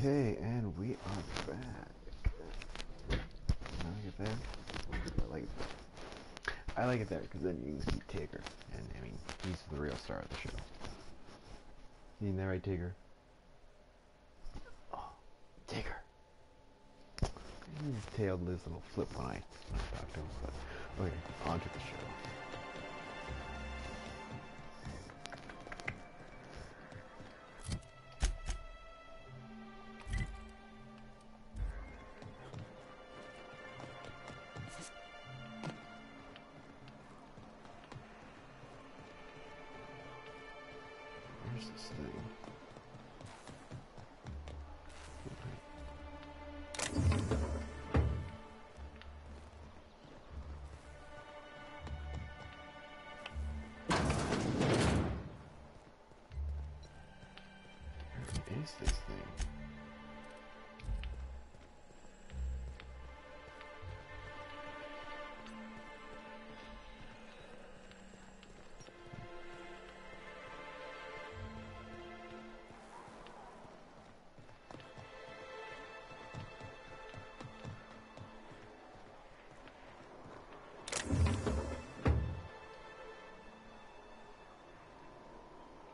Okay, and we are back. I like it there. I like it there. I like it there because then you can see Tigger, and I mean he's the real star of the show. You that right, Tigger? Oh, Tigger. His tail did this little flip when I talked to him. But okay, on to the show. Where's this thing? Where is this thing?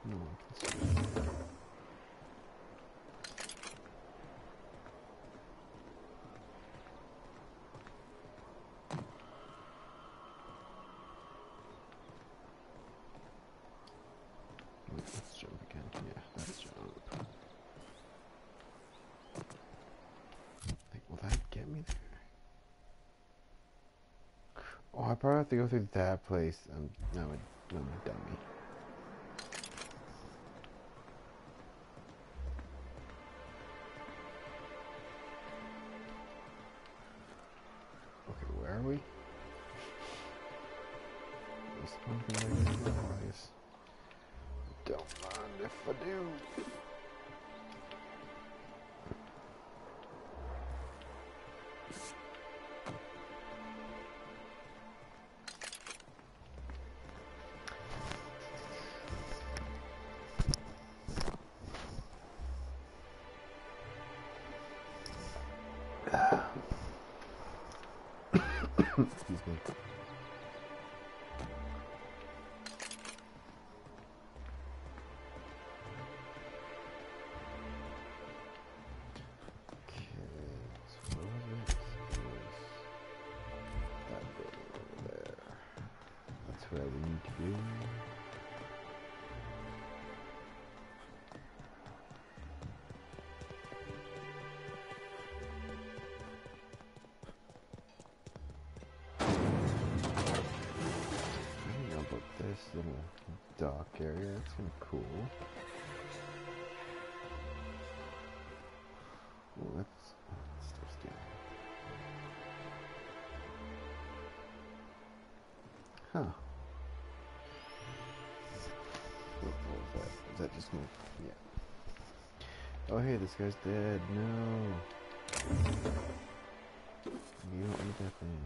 No one can see it. Wait, let's jump again. Yeah, let's jump. Like, will that get me there? Oh, I probably have to go through that place. I'm a dummy. Okay, where are we? This one can I guess. Don't mind if I do. Excuse me. Okay, so what was it? It was that building over there. That's where we need to be. I don't know about this little dock area. It's kind of cool. Well, let's still steal. Huh. What was that? Is that just me? Yeah. Oh, hey, this guy's dead. No. You don't eat that thing.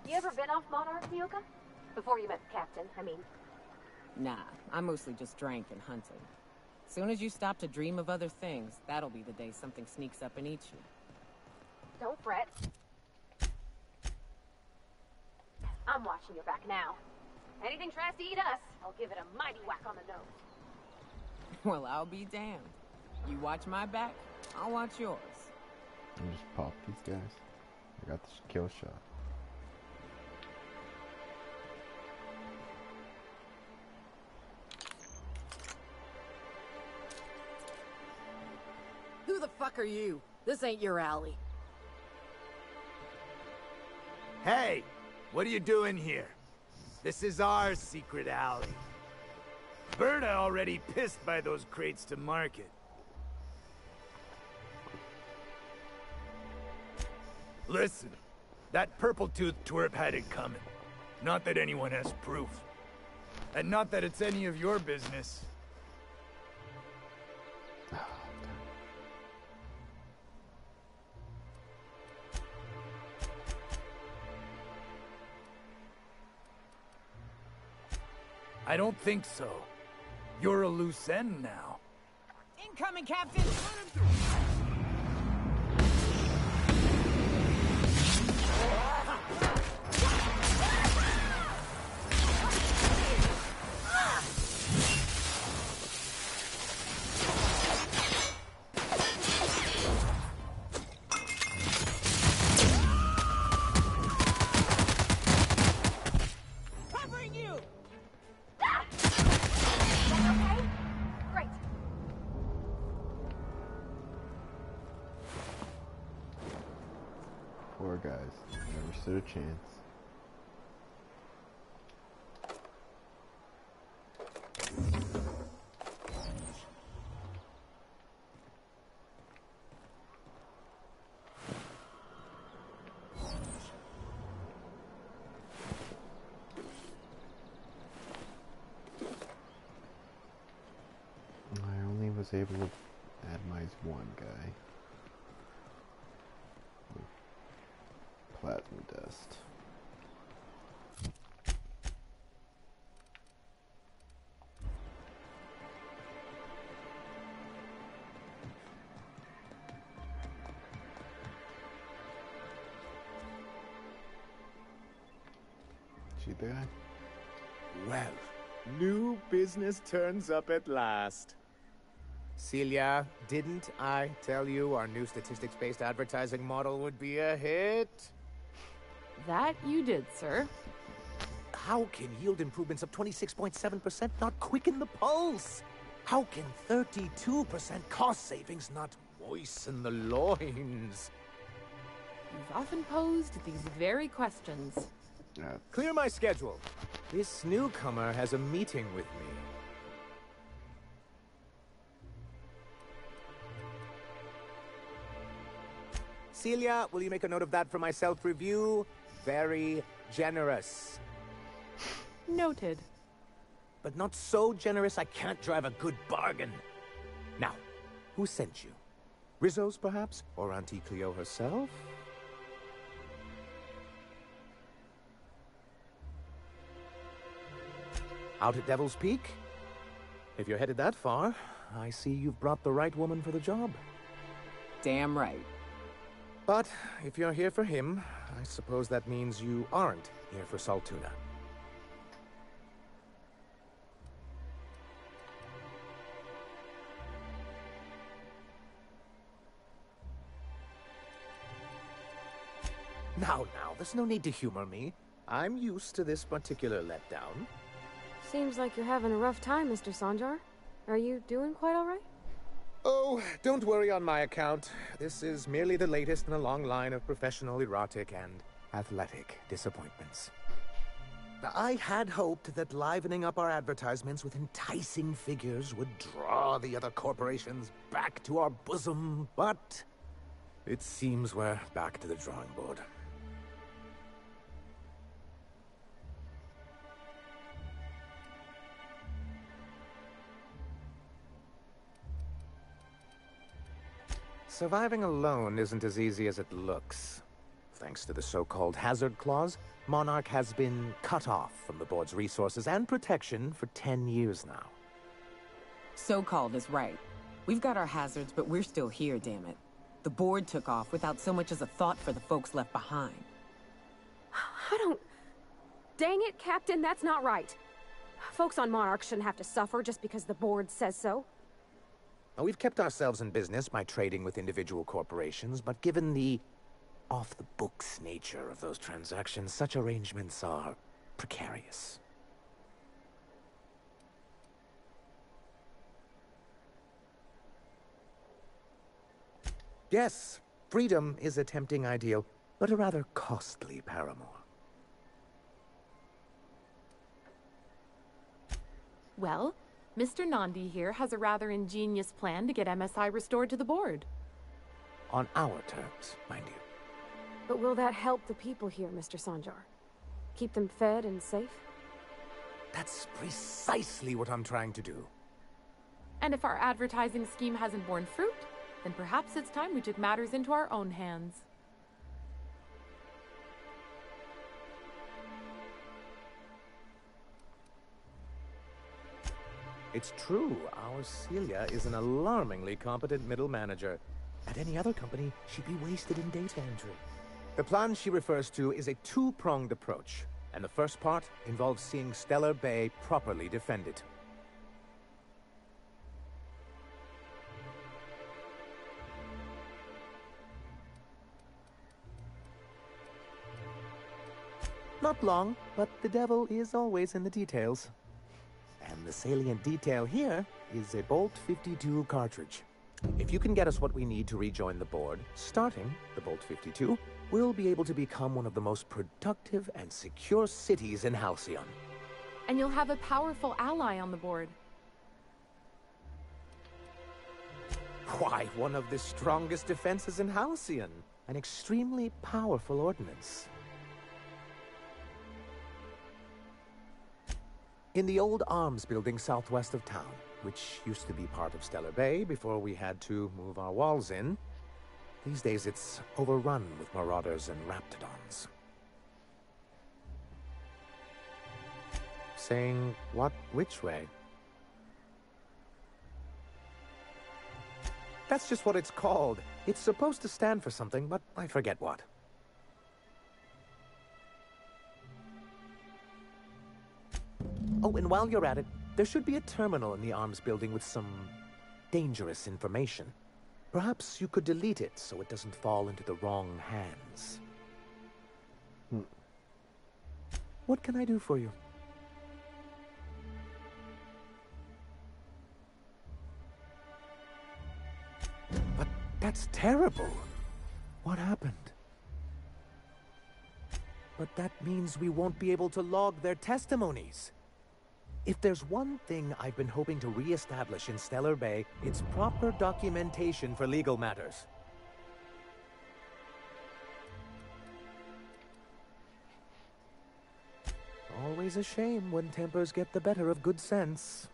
You ever been off Monarch, Mioka? Before you met the captain, I mean. Nah, I mostly just drank and hunted. Soon as you stop to dream of other things, that'll be the day something sneaks up and eats you. Don't fret. I'm watching your back now. Anything tries to eat us, I'll give it a mighty whack on the nose. Well, I'll be damned. You watch my back, I'll watch yours. I just pop these guys. I got this kill shot. Who the fuck are you? This ain't your alley. Hey! What are you doing here? This is our secret alley. Berta already pissed by those crates to market. Listen, that purple-toothed twerp had it coming. Not that anyone has proof. And not that it's any of your business. I don't think so. You're a loose end now. Incoming, Captain! Covering you! Okay? Great. Poor guys. Never stood a chance. I only was able to atomize one guy. With plasma dust. See the guy? Well, new business turns up at last. Celia, didn't I tell you our new statistics-based advertising model would be a hit? That you did, sir. How can yield improvements of 26.7% not quicken the pulse? How can 32% cost savings not moisten the loins? You've often posed these very questions. Clear my schedule. This newcomer has a meeting with me. Celia, will you make a note of that for my self-review? Very generous. Noted. But not so generous I can't drive a good bargain. Now, who sent you? Rizzo's, perhaps? Or Auntie Cleo herself? Out at Devil's Peak? If you're headed that far, I see you've brought the right woman for the job. Damn right. But if you're here for him, I suppose that means you aren't here for Saltuna. Now, there's no need to humor me. I'm used to this particular letdown. Seems like you're having a rough time, Mr. Sanjar. Are you doing quite all right? Oh, don't worry on my account. This is merely the latest in a long line of professional, erotic, and athletic disappointments. I had hoped that livening up our advertisements with enticing figures would draw the other corporations back to our bosom, but it seems we're back to the drawing board. Surviving alone isn't as easy as it looks. Thanks to the so-called hazard clause, Monarch has been cut off from the board's resources and protection for 10 years now. So-called is right. We've got our hazards, but we're still here, damn it. The board took off without so much as a thought for the folks left behind. I don't... Dang it, Captain, that's not right. Folks on Monarch shouldn't have to suffer just because the board says so. Now, we've kept ourselves in business by trading with individual corporations, but given the off-the-books nature of those transactions, such arrangements are precarious. Yes, freedom is a tempting ideal, but a rather costly paramour. Well, Mr. Nandi here has a rather ingenious plan to get MSI restored to the board. On our terms, mind you. But will that help the people here, Mr. Sanjar? Keep them fed and safe? That's precisely what I'm trying to do. And if our advertising scheme hasn't borne fruit, then perhaps it's time we took matters into our own hands. It's true, our Celia is an alarmingly competent middle manager. At any other company, she'd be wasted in data entry. The plan she refers to is a two-pronged approach, and the first part involves seeing Stellar Bay properly defended. Not long, but the devil is always in the details. And the salient detail here is a Bolt 52 cartridge. If you can get us what we need to rejoin the board, starting the Bolt 52, we'll be able to become one of the most productive and secure cities in Halcyon. And you'll have a powerful ally on the board. Why, one of the strongest defenses in Halcyon. An extremely powerful ordnance. In the old arms building southwest of town, which used to be part of Stellar Bay before we had to move our walls in, these days it's overrun with marauders and raptidons. Saying what which way? That's just what it's called. It's supposed to stand for something, but I forget what. Oh, and while you're at it, there should be a terminal in the arms building with some dangerous information. Perhaps you could delete it so it doesn't fall into the wrong hands. What can I do for you? But that's terrible. What happened? But that means we won't be able to log their testimonies. If there's one thing I've been hoping to re-establish in Stellar Bay, it's proper documentation for legal matters. Always a shame when tempers get the better of good sense.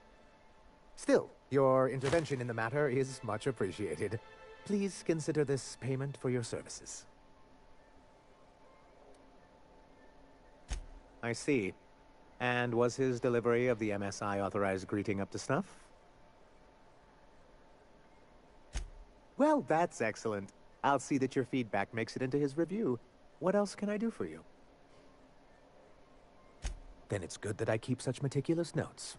Still, your intervention in the matter is much appreciated. Please consider this payment for your services. I see. And was his delivery of the MSI authorized greeting up to snuff? Well, that's excellent. I'll see that your feedback makes it into his review. What else can I do for you? Then it's good that I keep such meticulous notes.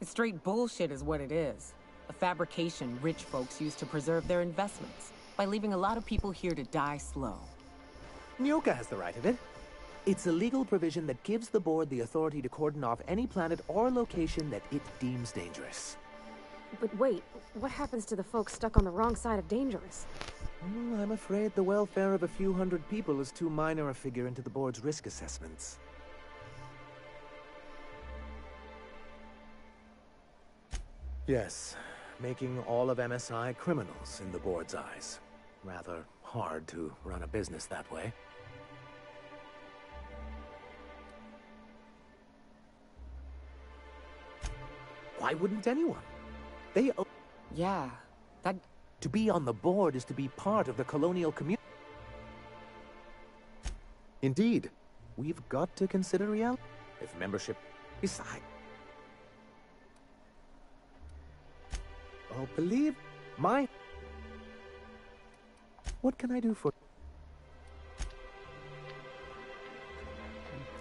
It's straight bullshit is what it is. A fabrication rich folks use to preserve their investments by leaving a lot of people here to die slow. Nyoka has the right of it. It's a legal provision that gives the board the authority to cordon off any planet or location that it deems dangerous. But wait, what happens to the folks stuck on the wrong side of dangerous? I'm afraid the welfare of a few hundred people is too minor a figure into the board's risk assessments. Yes, making all of MSI criminals in the board's eyes. Rather hard to run a business that way. Why wouldn't anyone? They owe... Yeah, that... To be on the board is to be part of the colonial community. Indeed, we've got to consider reality. If membership... Besides... Oh, believe... my... What can I do for...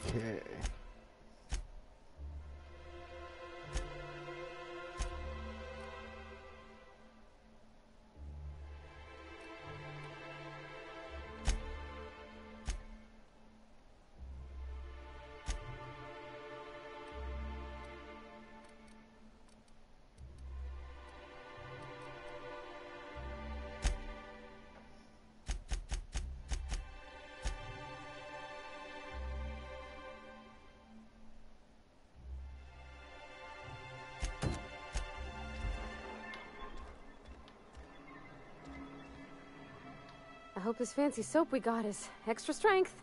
Okay. I hope this fancy soap we got is extra strength.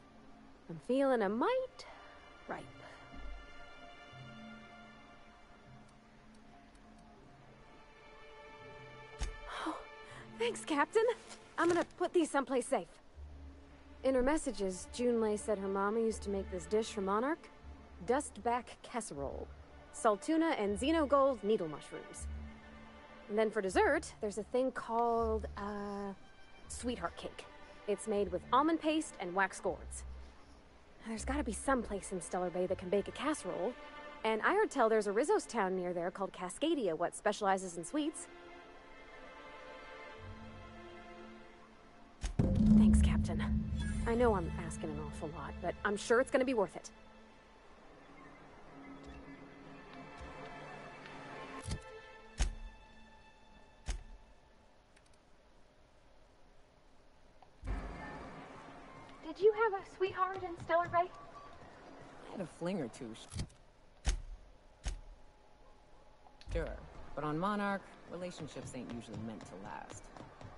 I'm feeling a mite ripe. Oh, thanks, Captain. I'm gonna put these someplace safe. In her messages, Junlei said her mama used to make this dish for Monarch. Dustback casserole. Salt tuna and xenogold needle mushrooms. And then for dessert, there's a thing called, sweetheart cake. It's made with almond paste and wax gourds. There's gotta be some place in Stellar Bay that can bake a casserole. And I heard tell there's a Rizzo's town near there called Cascadia, what specializes in sweets. Thanks, Captain. I know I'm asking an awful lot, but I'm sure it's gonna be worth it. Did you have a sweetheart in Stellar Bay? I had a fling or two. Sure, but on Monarch, relationships ain't usually meant to last.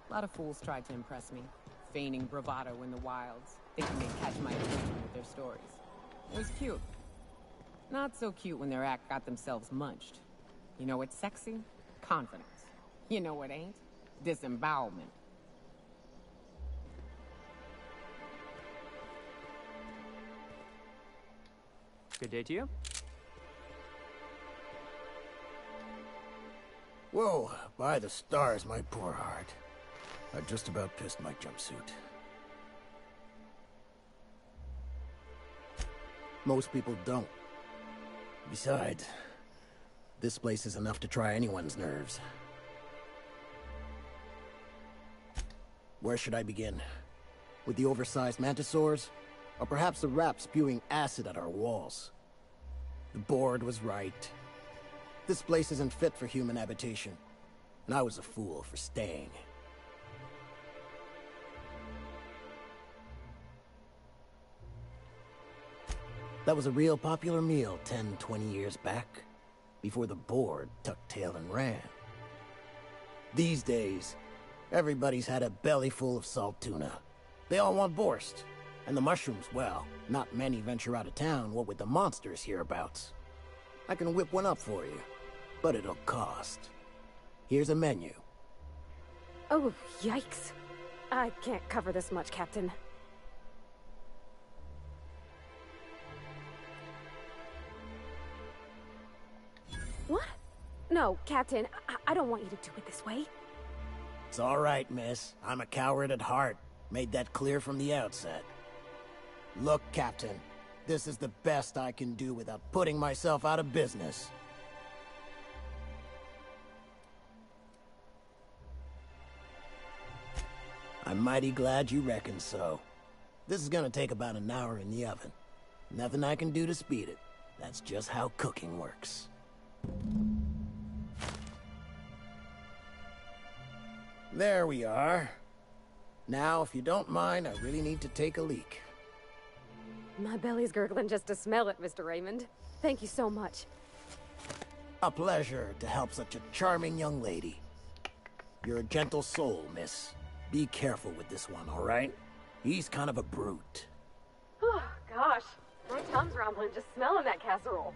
A lot of fools tried to impress me, feigning bravado in the wilds, thinking they'd catch my attention with their stories. It was cute. Not so cute when their act got themselves munched. You know what's sexy? Confidence. You know what ain't? Disembowelment. Good day to you. Whoa, by the stars, my poor heart. I just about pissed my jumpsuit. Most people don't. Besides, this place is enough to try anyone's nerves. Where should I begin? With the oversized mantisaurs? Or perhaps the rap spewing acid at our walls? The board was right. This place isn't fit for human habitation, and I was a fool for staying. That was a real popular meal 10, 20 years back, before the board tucked tail and ran. These days, everybody's had a belly full of salt tuna. They all want borscht. And the mushrooms, well, not many venture out of town, what with the monsters hereabouts. I can whip one up for you, but it'll cost. Here's a menu. Oh, yikes. I can't cover this much, Captain. What? No, Captain, I don't want you to do it this way. It's all right, miss. I'm a coward at heart. Made that clear from the outset. Look, Captain, this is the best I can do without putting myself out of business. I'm mighty glad you reckon so. This is gonna take about an hour in the oven. Nothing I can do to speed it. That's just how cooking works. There we are. Now, if you don't mind, I really need to take a leak. My belly's gurgling just to smell it, Mr. Raymond. Thank you so much. A pleasure to help such a charming young lady. You're a gentle soul, miss. Be careful with this one, all right? He's kind of a brute. Oh, gosh. My tongue's rumbling just smelling that casserole.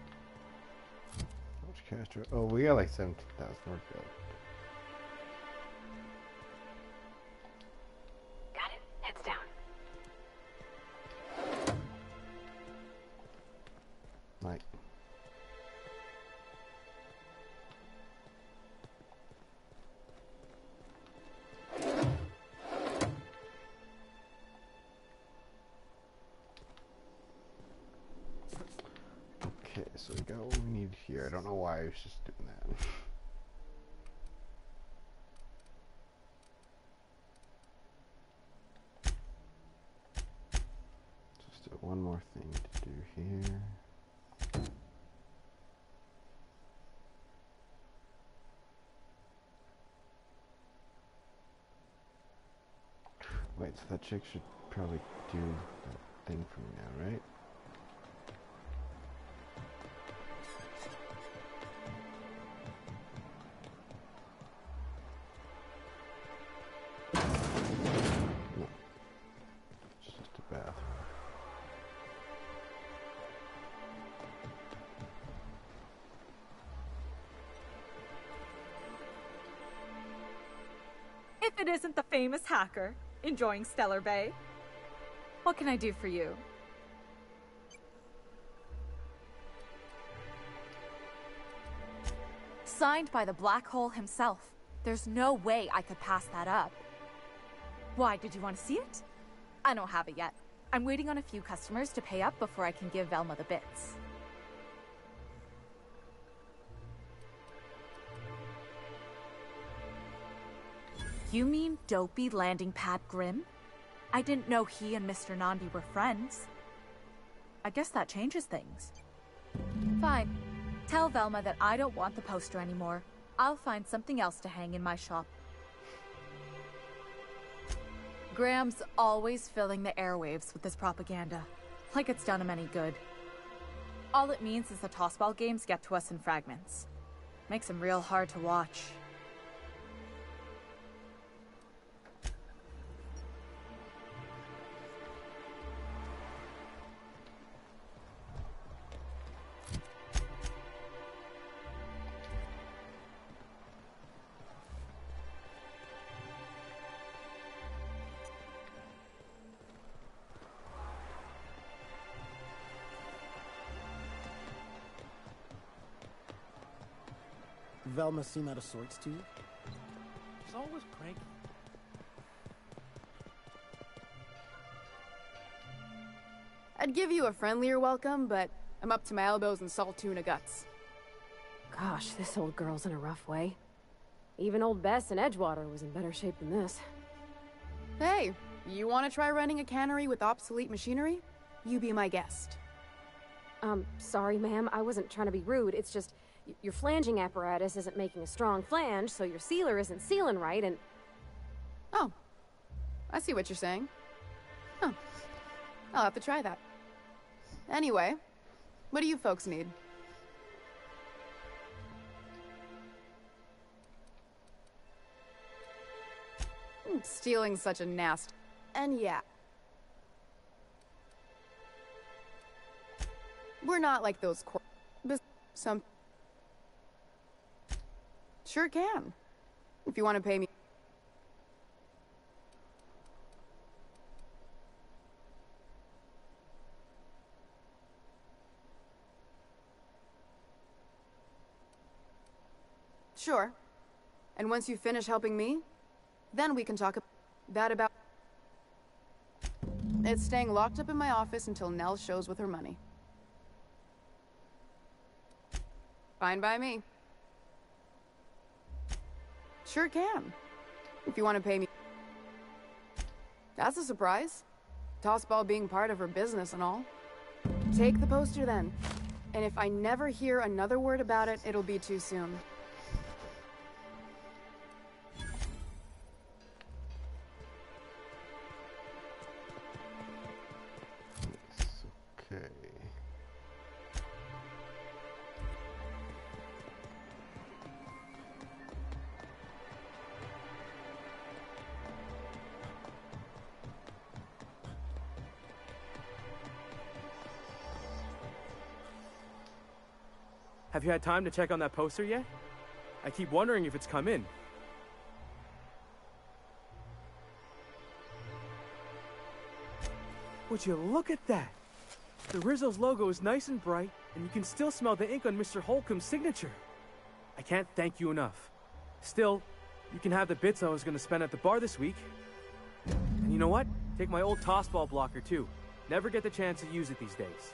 How much Castro. Oh, we got like 17,000. We're good. Got it. Heads down. Like. Okay, so we got what we need here. I don't know why I was just doing that. Just one more thing to do here. Wait, so that chick should probably do that thing for me now, right? No. It's just a bathroom. If it isn't the famous hacker, enjoying Stellar Bay. What can I do for you? Signed by the Black Hole himself. There's no way I could pass that up. Why, did you want to see it? I don't have it yet. I'm waiting on a few customers to pay up before I can give Velma the bits. You mean dopey landing pad Grimm? I didn't know he and Mr. Nandi were friends. I guess that changes things. Fine. Tell Velma that I don't want the poster anymore. I'll find something else to hang in my shop. Graham's always filling the airwaves with this propaganda. Like it's done him any good. All it means is the tossball games get to us in fragments. Makes them real hard to watch. Velma seem out of sorts to you? She's always cranky. I'd give you a friendlier welcome, but I'm up to my elbows in salt tuna guts. Gosh, this old girl's in a rough way. Even old Bess in Edgewater was in better shape than this. Hey, you want to try running a cannery with obsolete machinery? You be my guest. Sorry, ma'am. I wasn't trying to be rude. It's just, your flanging apparatus isn't making a strong flange, so your sealer isn't sealing right, and... Oh. I see what you're saying. Huh. I'll have to try that. Anyway, what do you folks need? Stealing such a nast. And yeah. We're not like those some... Sure can. If you want to pay me. Sure. And once you finish helping me, then we can talk about... It's staying locked up in my office until Nell shows with her money. Fine by me. Sure can. If you want to pay me. That's a surprise. Tossball being part of her business and all. Take the poster then. And if I never hear another word about it, it'll be too soon. Okay. Have you had time to check on that poster yet? I keep wondering if it's come in. Would you look at that? The Rizzo's logo is nice and bright, and you can still smell the ink on Mr. Holcomb's signature. I can't thank you enough. Still, you can have the bits I was going to spend at the bar this week. And you know what? Take my old tossball blocker, too. Never get the chance to use it these days.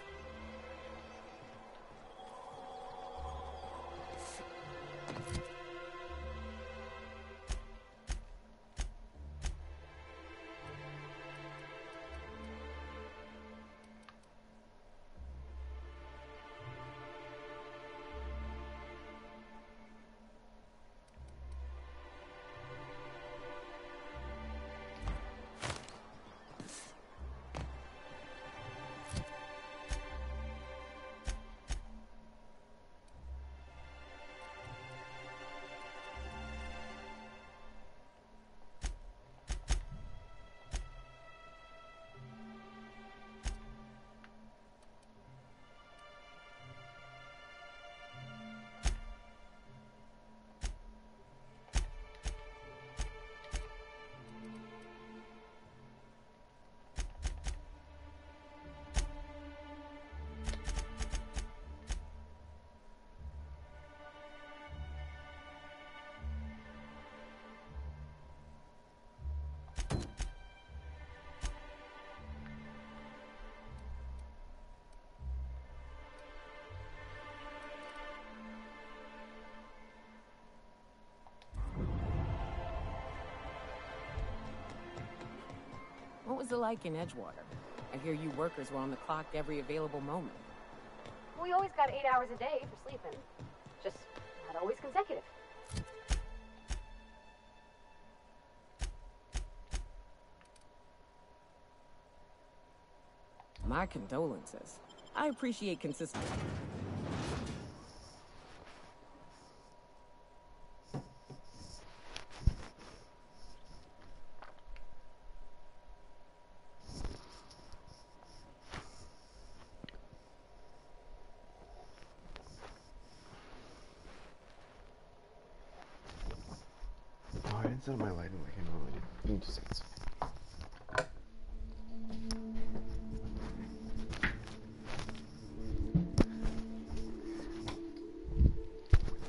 What was it like in Edgewater? I hear you workers were on the clock every available moment. We always got 8 hours a day for sleeping. Just not always consecutive. My condolences. I appreciate consistency. Oh, I didn't set up my lighting like I normally do. Give me 2 seconds.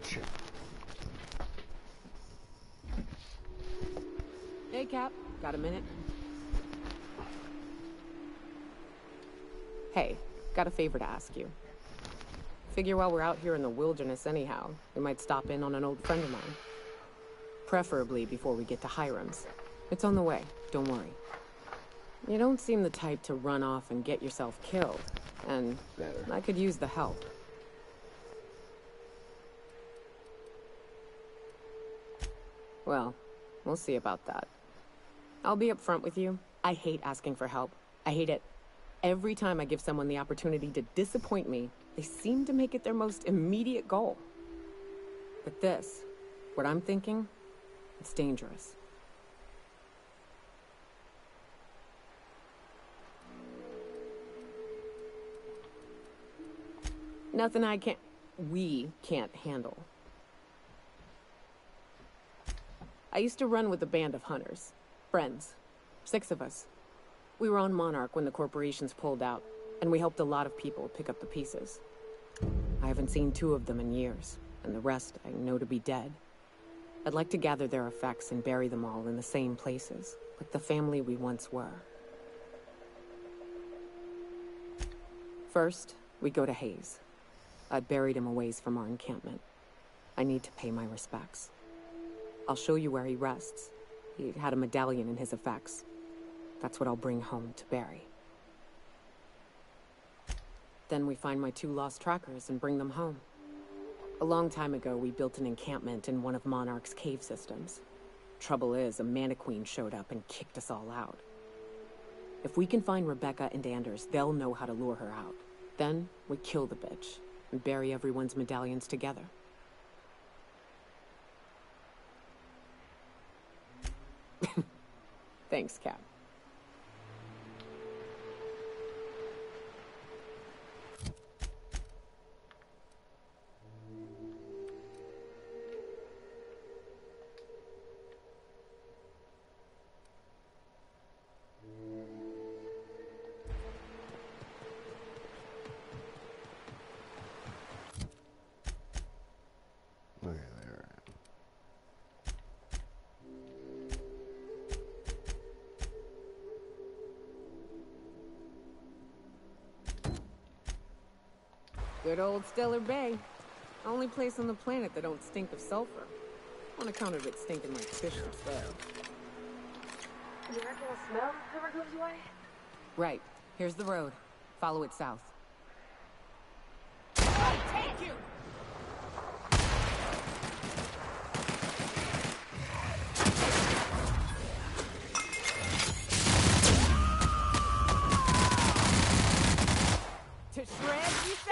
Shit. Hey, Cap. Got a minute? Hey, got a favor to ask you. Figure while we're out here in the wilderness anyhow, we might stop in on an old friend of mine. Preferably before we get to Hiram's. It's on the way, don't worry. You don't seem the type to run off and get yourself killed, and I could use the help. Well, we'll see about that. I'll be upfront with you. I hate asking for help. I hate it. Every time I give someone the opportunity to disappoint me, they seem to make it their most immediate goal. But this, what I'm thinking, it's dangerous. Nothing we can't handle. I used to run with a band of hunters. Friends. 6 of us. We were on Monarch when the corporations pulled out, and we helped a lot of people pick up the pieces. I haven't seen 2 of them in years, and the rest I know to be dead. I'd like to gather their effects and bury them all in the same places, like the family we once were. First, we go to Hayes. I buried him a ways from our encampment. I need to pay my respects. I'll show you where he rests. He had a medallion in his effects. That's what I'll bring home to Barry. Then we find my 2 lost trackers and bring them home. A long time ago, we built an encampment in one of Monarch's cave systems. Trouble is, a Mantiqueen showed up and kicked us all out. If we can find Rebecca and Anders, they'll know how to lure her out. Then, we kill the bitch and bury everyone's medallions together. Thanks, Cap. Good old Stellar Bay. Only place on the planet that don't stink of sulfur. On account of it stinking like fish instead. You reckon we'll smell whoever goes away? Right. Here's the road. Follow it south. Take you! To shred, you say?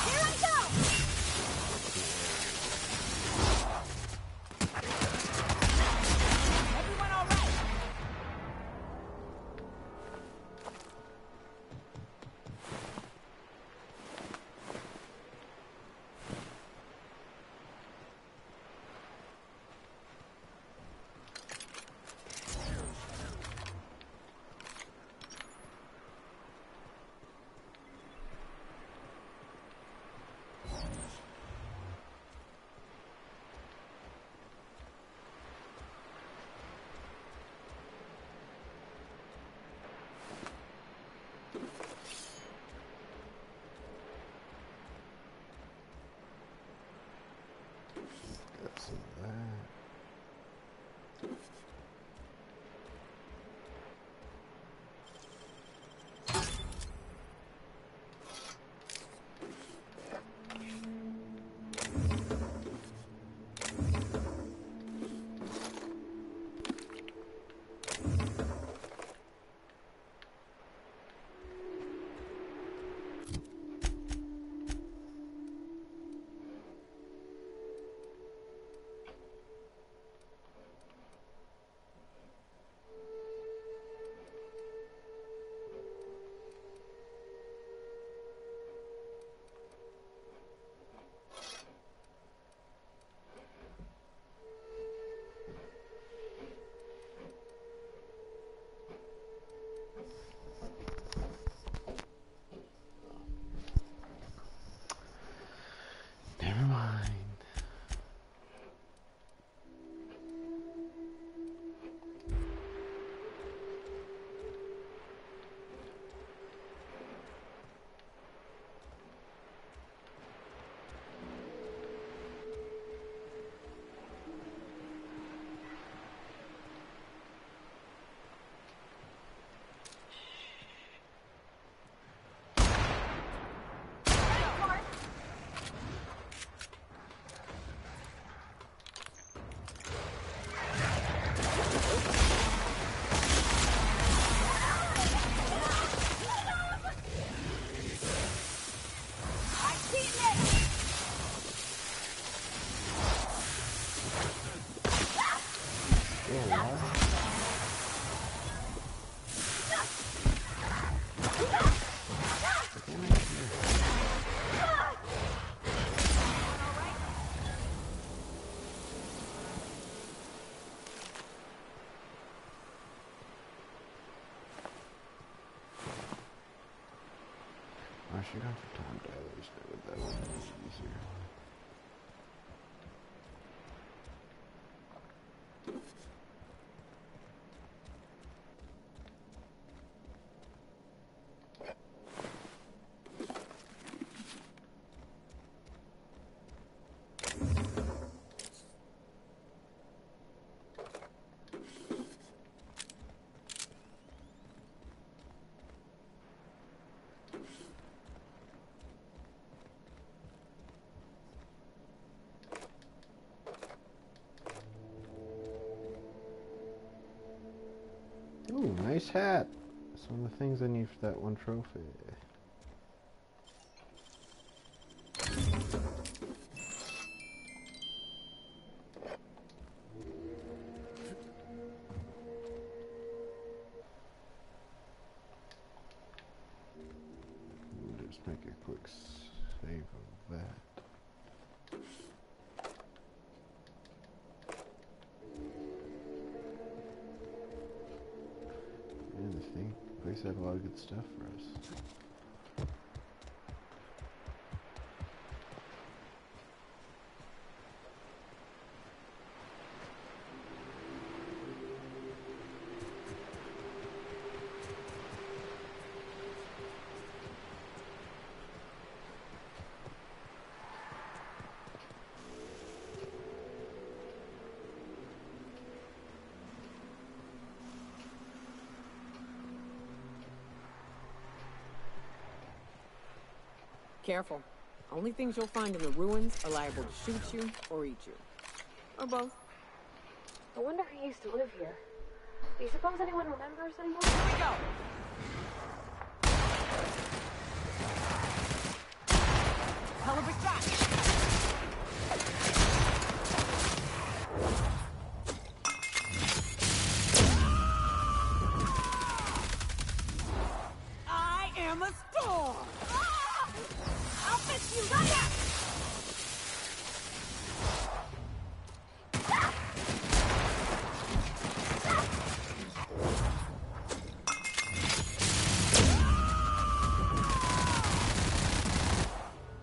Here I go! Everyone all right? Got some of that. Never mind. I should have for time dilation with that one. It's easier. Ooh, nice hat. That's one of the things I need for that one trophy. Just make a quick save of that. And this place had a lot of good stuff for us. Careful. Only things you'll find in the ruins are liable to shoot you or eat you. Or both. I wonder who used to live here. Do you suppose anyone remembers anymore? Here we go! Hell of a shot! I am a storm! Ah! I'll fix you right up!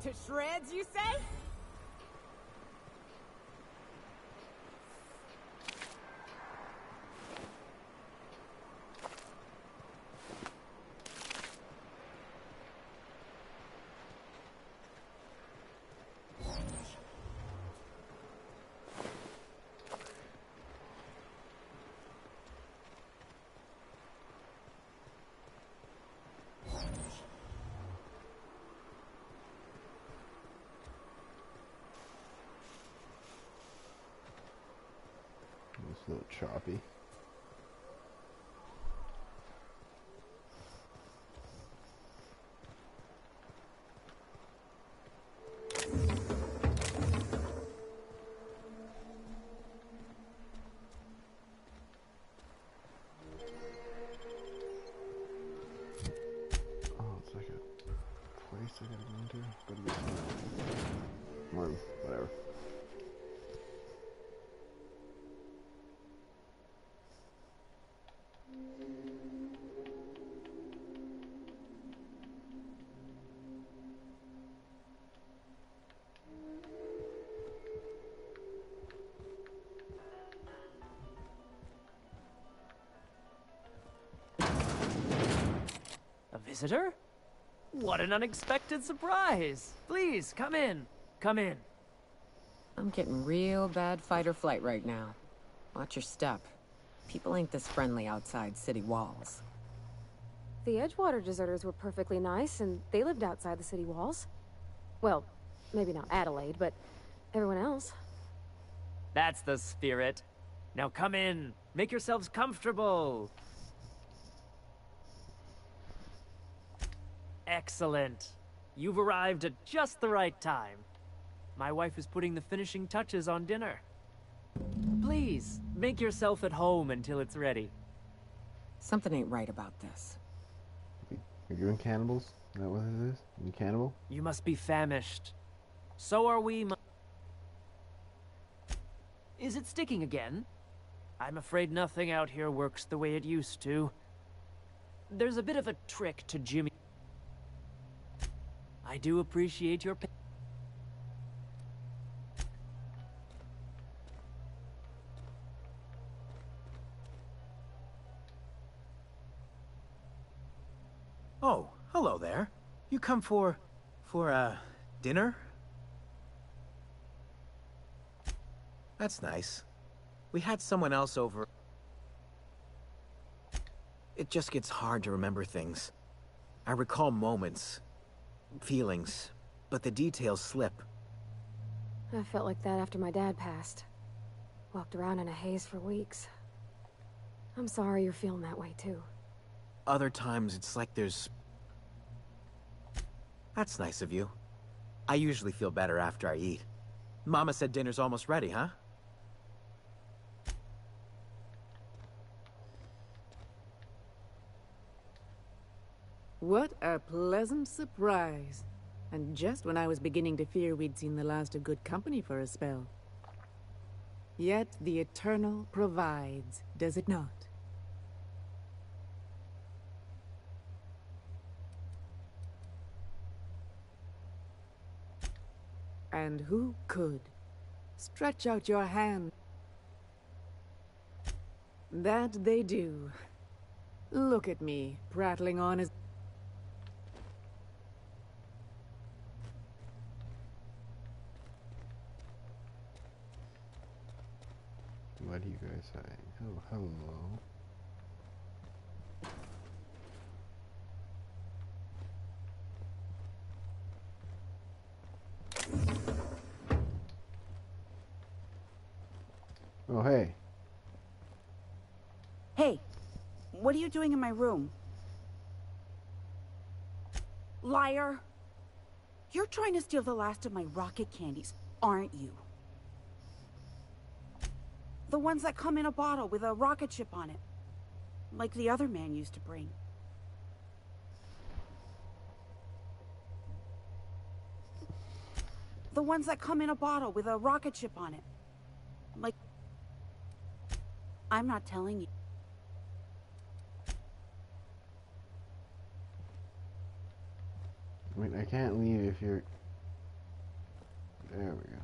To shreds, you say? It's a little choppy. Oh, it's like a place I gotta go into. Gotta get some more, whatever. A visitor? What an unexpected surprise! Please, come in. Come in. I'm getting real bad fight or flight right now. Watch your step. People ain't this friendly outside city walls. The Edgewater deserters were perfectly nice, and they lived outside the city walls. Well, maybe not Adelaide, but everyone else. That's the spirit. Now come in. Make yourselves comfortable. Excellent. You've arrived at just the right time. My wife is putting the finishing touches on dinner. Please, make yourself at home until it's ready. Something ain't right about this. Are you doing cannibals? Is that what it is? You cannibal? You must be famished. So are we. Is it sticking again? I'm afraid nothing out here works the way it used to. There's a bit of a trick to Jimmy. I do appreciate your Oh, hello there. You come for dinner? That's nice. We had someone else over. It just gets hard to remember things. I recall moments, feelings, but the details slip. I felt like that after my dad passed. Walked around in a haze for weeks. I'm sorry you're feeling that way, too. Other times, it's like there's... That's nice of you. I usually feel better after I eat. Mama said dinner's almost ready, huh? What a pleasant surprise. And just when I was beginning to fear we'd seen the last of good company for a spell. Yet the Eternal provides, does it not? And who could? Stretch out your hand. That they do. Look at me, prattling on as... What do you guys say? Oh, hello. Oh, hey. Hey, what are you doing in my room? Liar! You're trying to steal the last of my rocket candies, aren't you? The ones that come in a bottle with a rocket ship on it. Like the other man used to bring. The ones that come in a bottle with a rocket ship on it. Like... I'm not telling you. I mean, I can't leave if you're... There we go.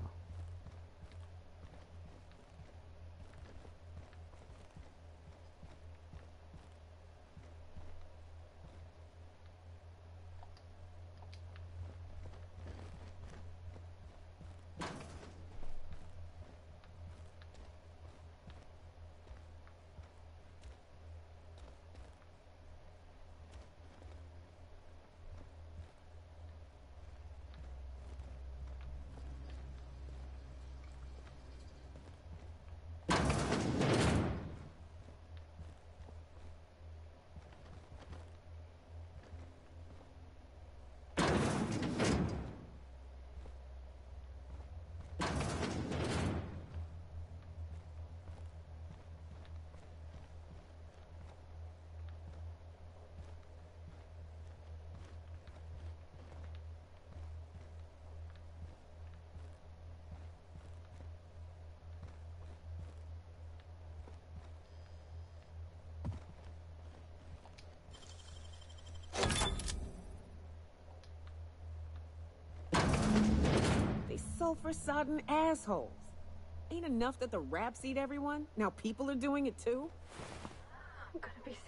They sulfur-sodden assholes. Ain't enough that the raps eat everyone? Now people are doing it too? I'm gonna be sick.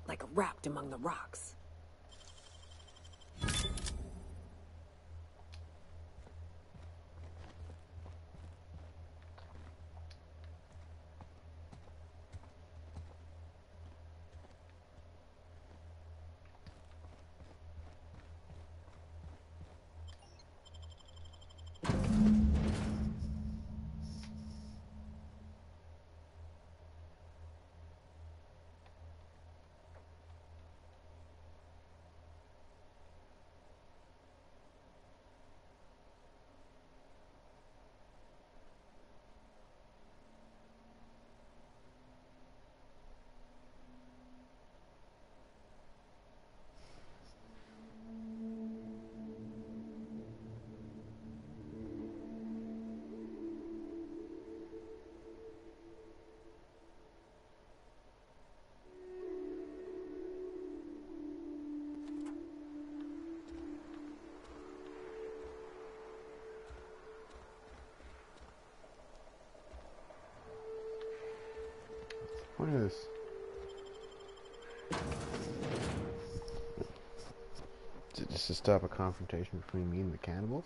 Like wrapped among the rocks. What is this? Is it just to stop a confrontation between me and the cannibals?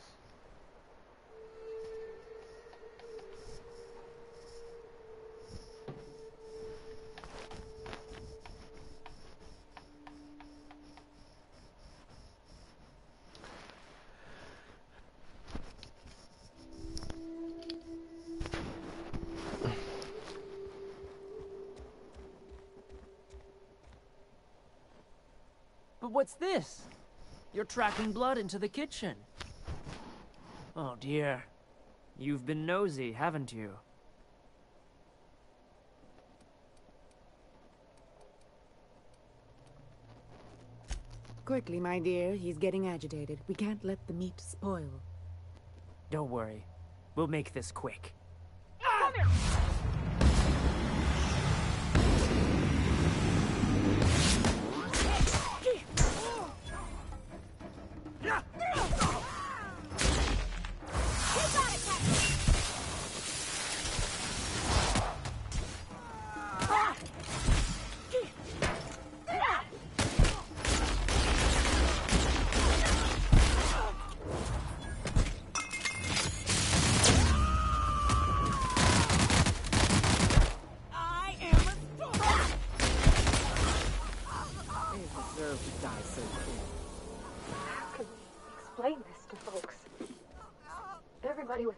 But what's this? You're tracking blood into the kitchen. Oh dear. You've been nosy, haven't you? Quickly, my dear. He's getting agitated. We can't let the meat spoil. Don't worry. We'll make this quick. Come here!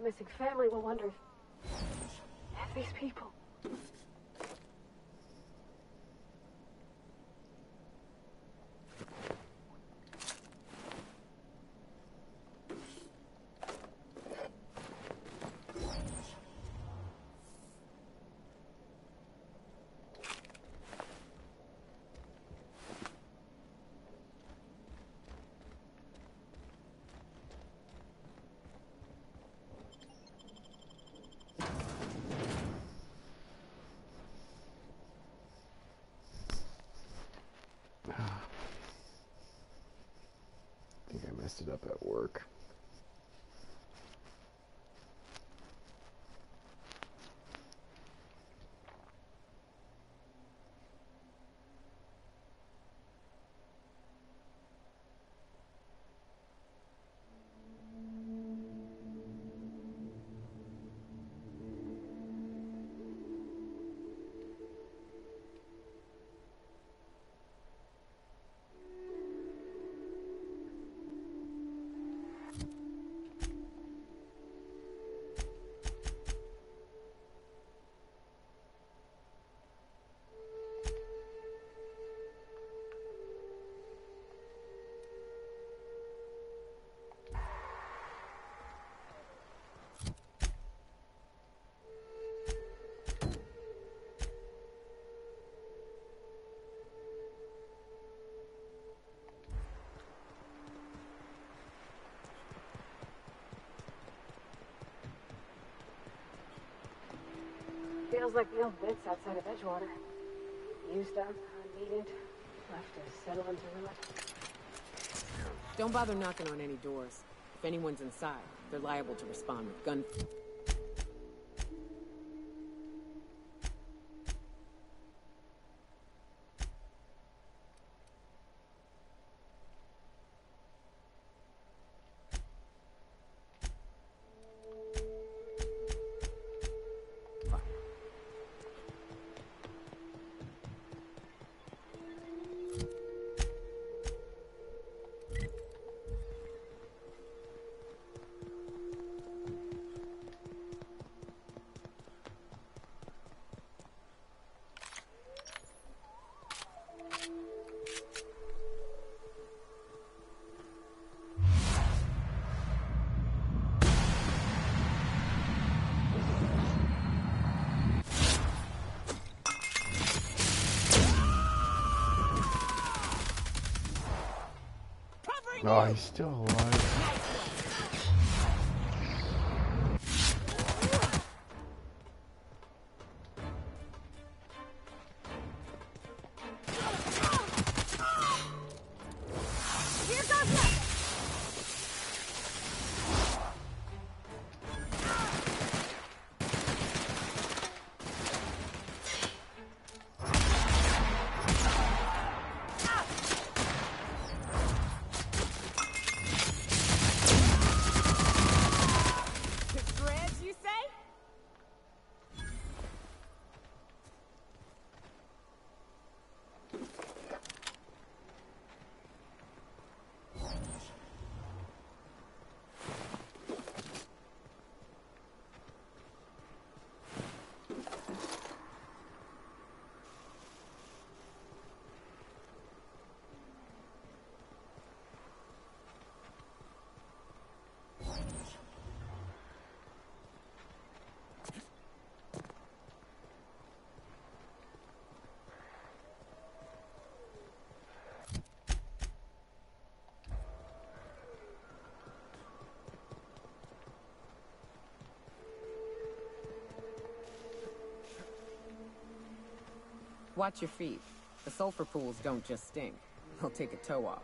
of missing family will wonder if these people... I think I messed it up at work. Feels like the old bits outside of Edgewater. Used up, unneeded, left to settle into ruin. Don't bother knocking on any doors. If anyone's inside, they're liable to respond with gun... Oh, he's still alive. Watch your feet. The sulfur pools don't just stink. They'll take a toe off.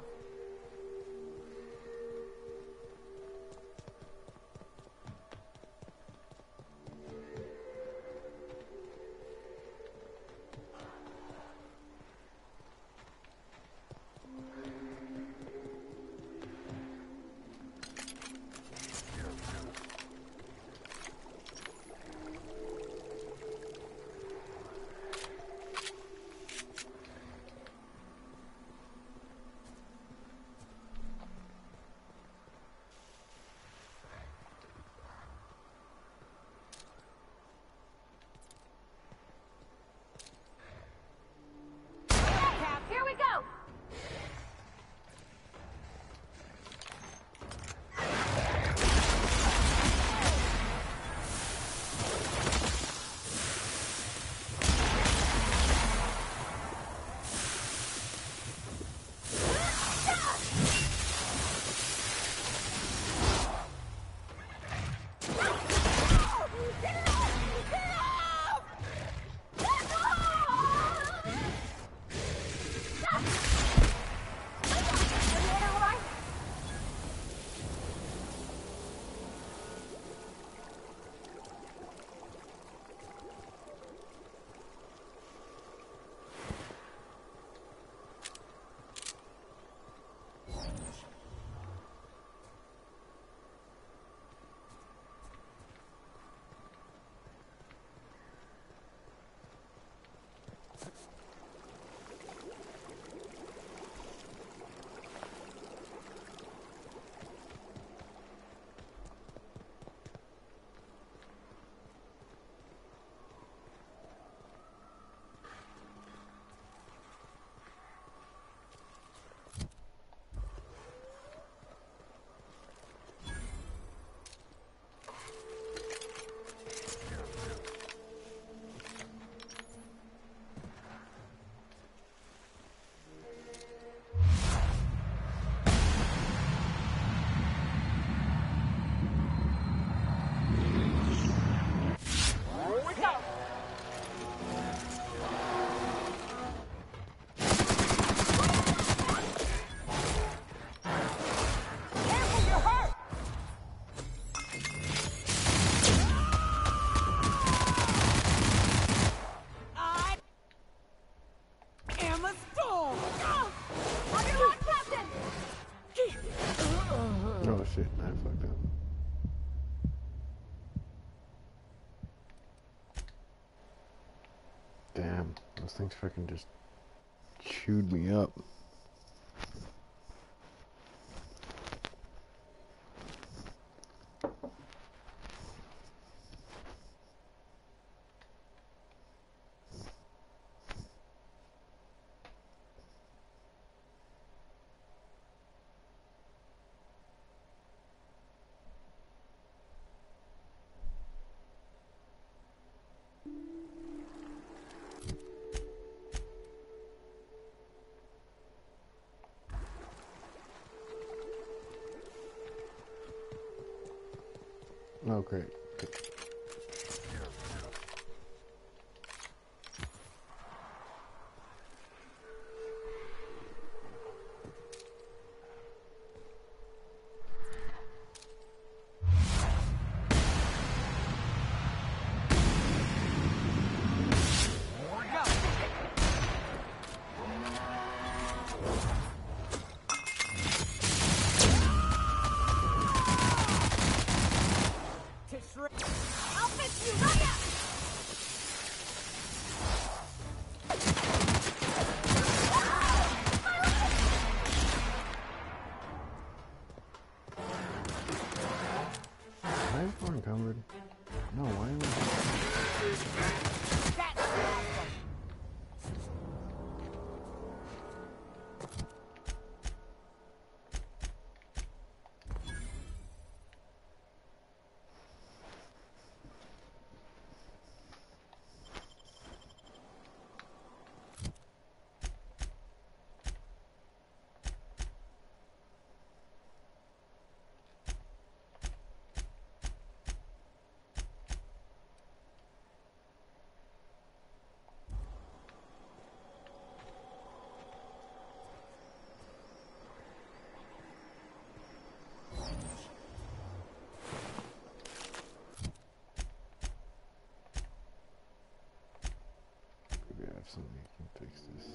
shit, I fucked up. Damn, those things fucking just chewed me up. Oh, great. I'll fix you right up! Am I far encumbered? No, why am I... Maybe I have something that can fix this.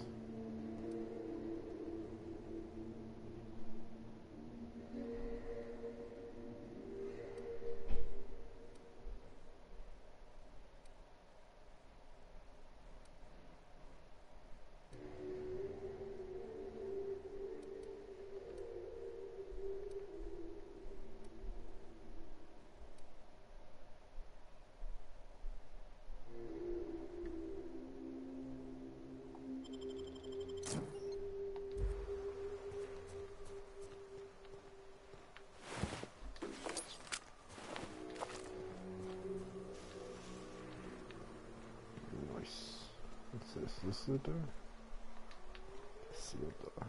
Nice. What's this? This is the door? The sealed door.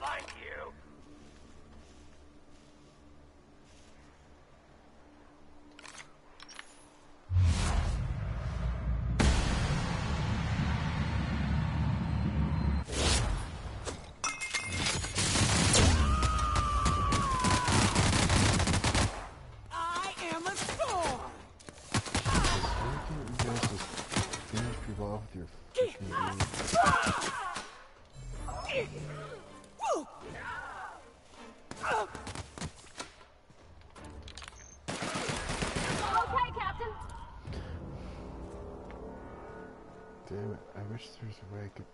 Thank you. I am a storm! Why can't you guys just finish people off with your freaking games? Okay, Captain. Damn it, I wish there was a way I could...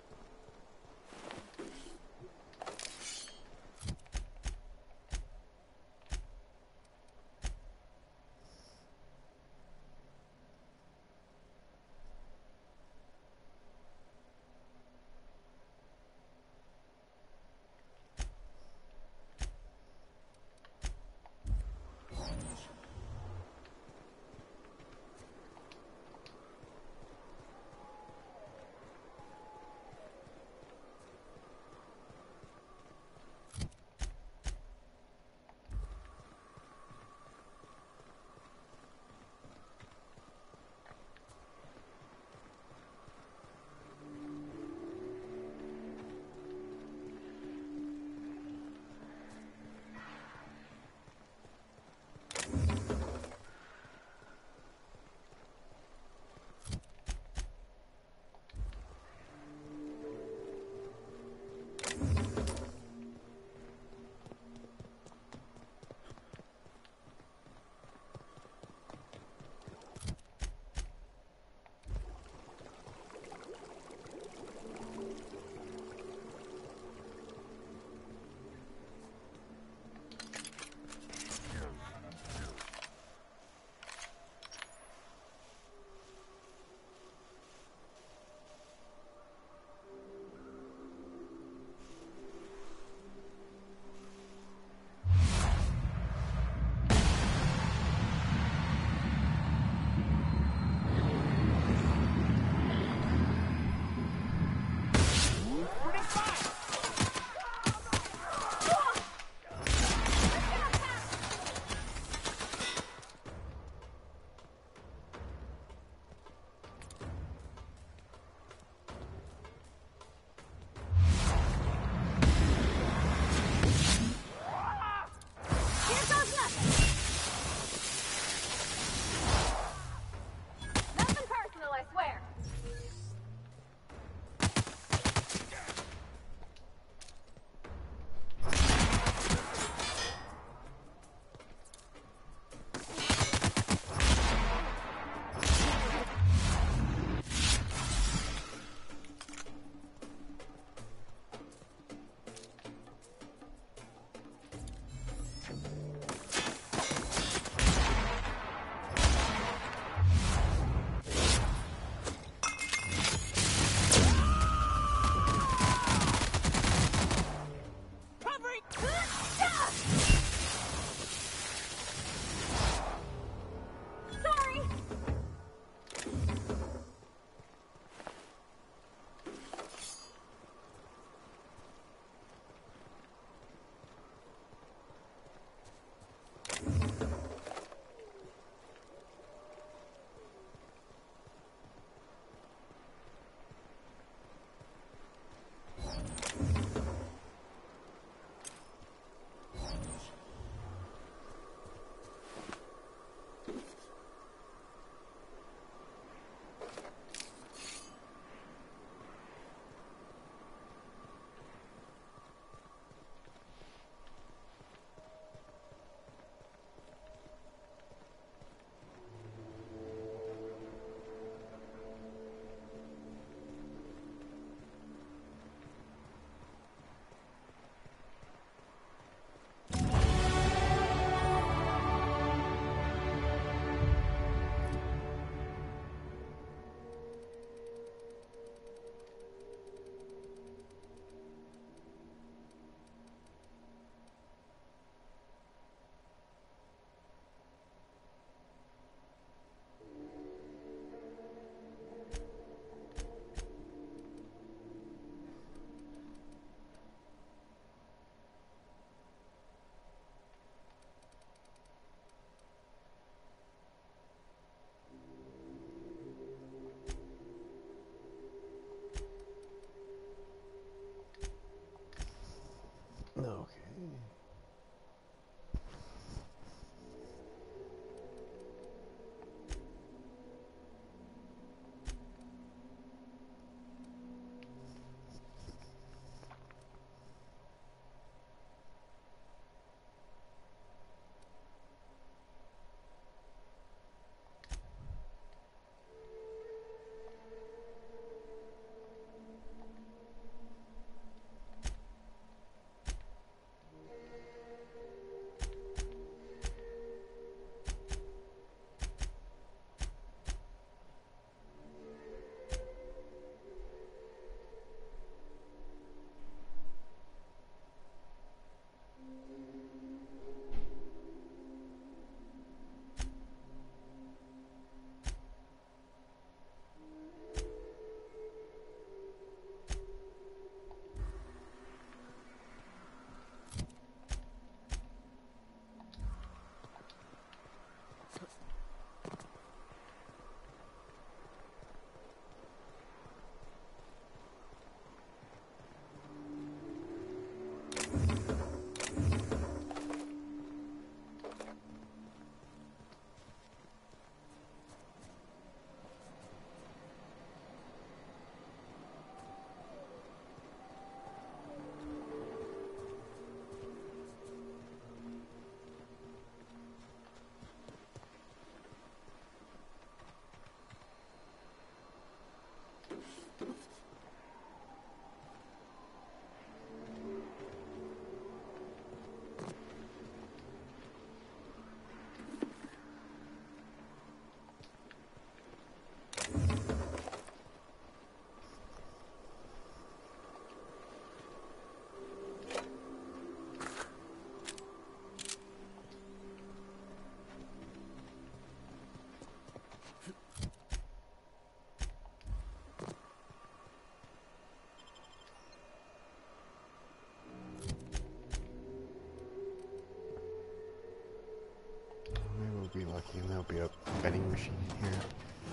lucky, and there'll be a vending machine here.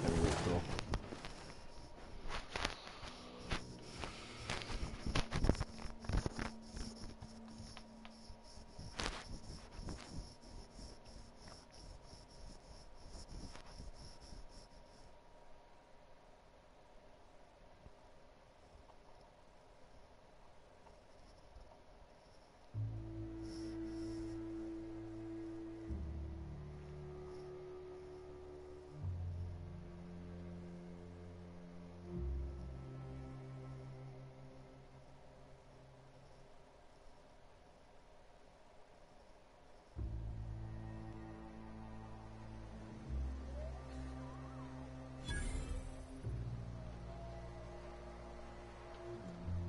That'd be really cool.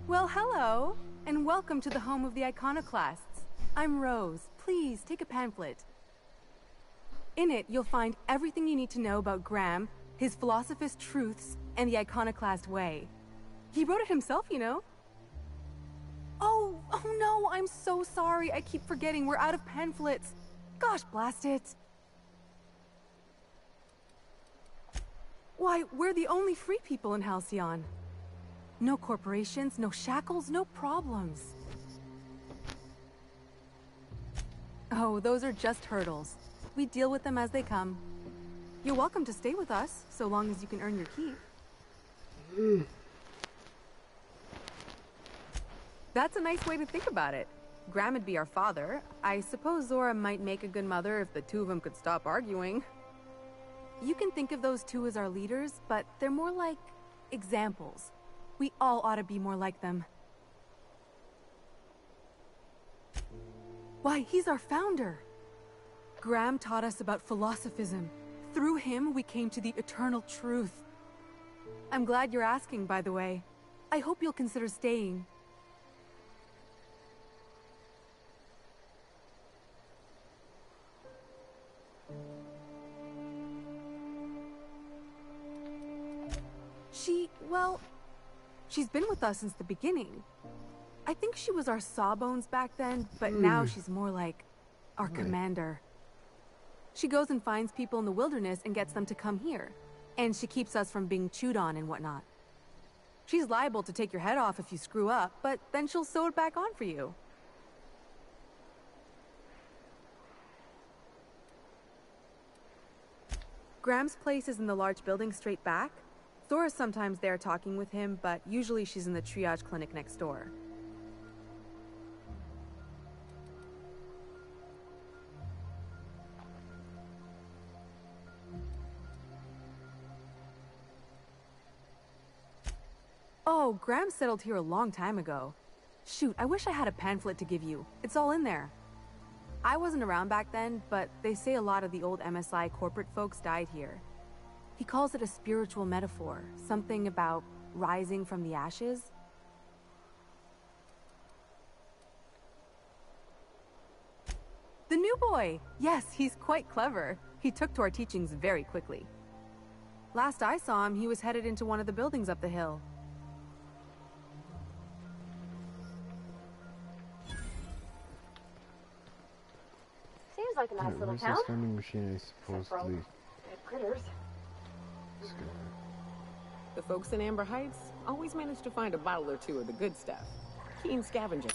Well, hello, and welcome to the home of the Iconoclasts. I'm Rose. Please, take a pamphlet. In it, you'll find everything you need to know about Graham, his Philosophist truths, and the Iconoclast way. He wrote it himself, you know. Oh no, I'm so sorry. I keep forgetting we're out of pamphlets. Gosh, blast it. Why, we're the only free people in Halcyon. No corporations, no shackles, no problems. Oh, those are just hurdles. We deal with them as they come. You're welcome to stay with us, so long as you can earn your keep. That's a nice way to think about it. Graham would be our father. I suppose Zora might make a good mother if the two of them could stop arguing. You can think of those two as our leaders, but they're more like examples. We all ought to be more like them. Why, he's our founder. Graham taught us about philosophism. Through him, we came to the eternal truth. I'm glad you're asking, by the way. I hope you'll consider staying. Well, she's been with us since the beginning. I think she was our sawbones back then, but now she's more like our commander. She goes and finds people in the wilderness and gets them to come here. And she keeps us from being chewed on and whatnot. She's liable to take your head off if you screw up, but then she'll sew it back on for you. Graham's place is in the large building straight back. Zora's sometimes there talking with him, but usually she's in the triage clinic next door. Oh, Graham settled here a long time ago. Shoot, I wish I had a pamphlet to give you. It's all in there. I wasn't around back then, but they say a lot of the old MSI corporate folks died here. He calls it a spiritual metaphor, something about rising from the ashes. The new boy! Yes, he's quite clever. He took to our teachings very quickly. Last I saw him, he was headed into one of the buildings up the hill. Seems like a nice little where's town. this vending machine supposedly? Critters. The folks in Amber Heights always manage to find a bottle or two of the good stuff. Keen scavenger.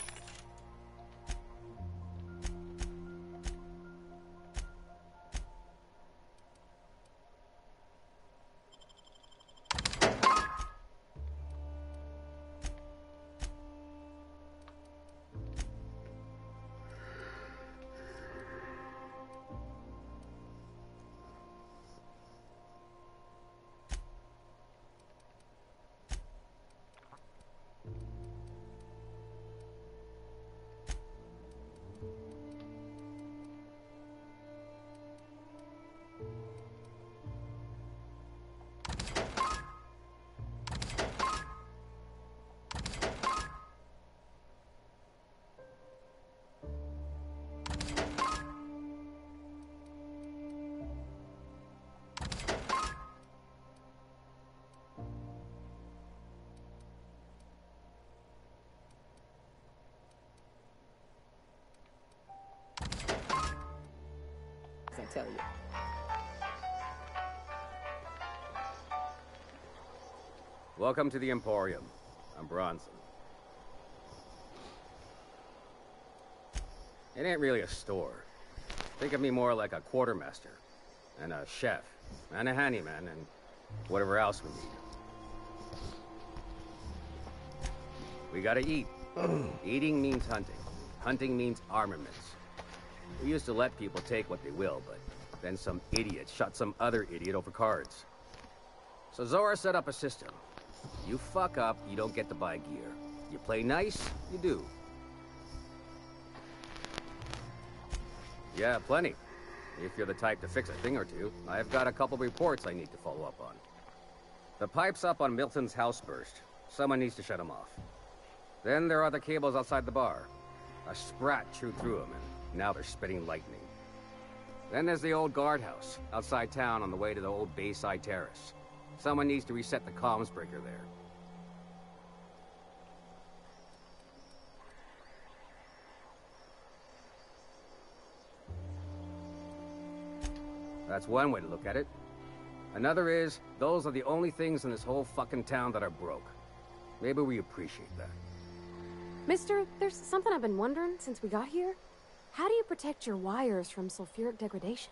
I tell you. Welcome to the Emporium. I'm Bronson. It ain't really a store. Think of me more like a quartermaster, and a chef, and a handyman, and whatever else we need. We gotta eat. Eating means hunting. Hunting means armaments. We used to let people take what they will, but then some idiot shot some other idiot over cards. So Zora set up a system. You fuck up, you don't get to buy gear. You play nice, you do. Yeah, plenty. If you're the type to fix a thing or two, I've got a couple reports I need to follow up on. The pipes up on Milton's house burst. Someone needs to shut them off. Then there are the cables outside the bar. A sprat chewed through them, and now they're spitting lightning. Then there's the old guardhouse, outside town on the way to the old Bayside Terrace. Someone needs to reset the comms breaker there. That's one way to look at it. Another is, those are the only things in this whole fucking town that are broke. Maybe we appreciate that. Mister, there's something I've been wondering since we got here. How do you protect your wires from sulfuric degradation?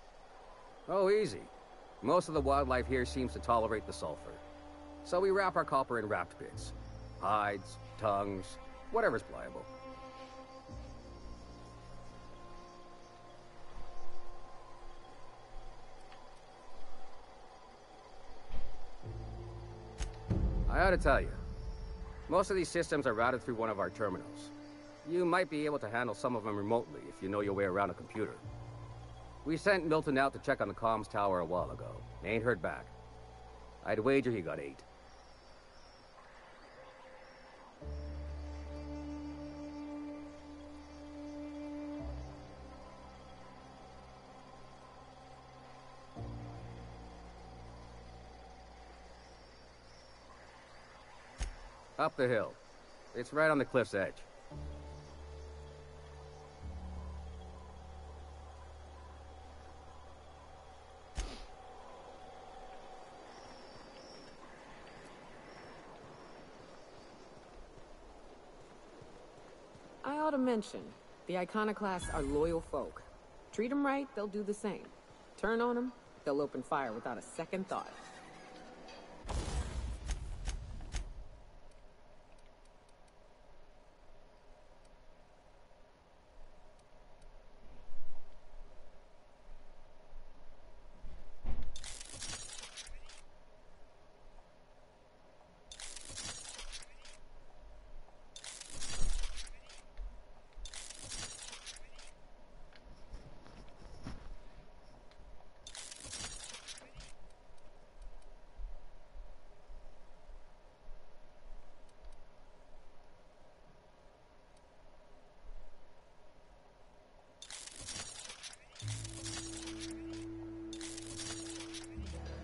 Oh, easy. Most of the wildlife here seems to tolerate the sulfur. So we wrap our copper in wrapped bits. Hides, tongues, whatever's pliable. I ought to tell you, most of these systems are routed through one of our terminals. You might be able to handle some of them remotely if you know your way around a computer. We sent Milton out to check on the comms tower a while ago. Ain't heard back. I'd wager he got 8. Up the hill. It's right on the cliff's edge. I ought to mention, the Iconoclasts are loyal folk. Treat them right, they'll do the same. Turn on them, they'll open fire without a second thought.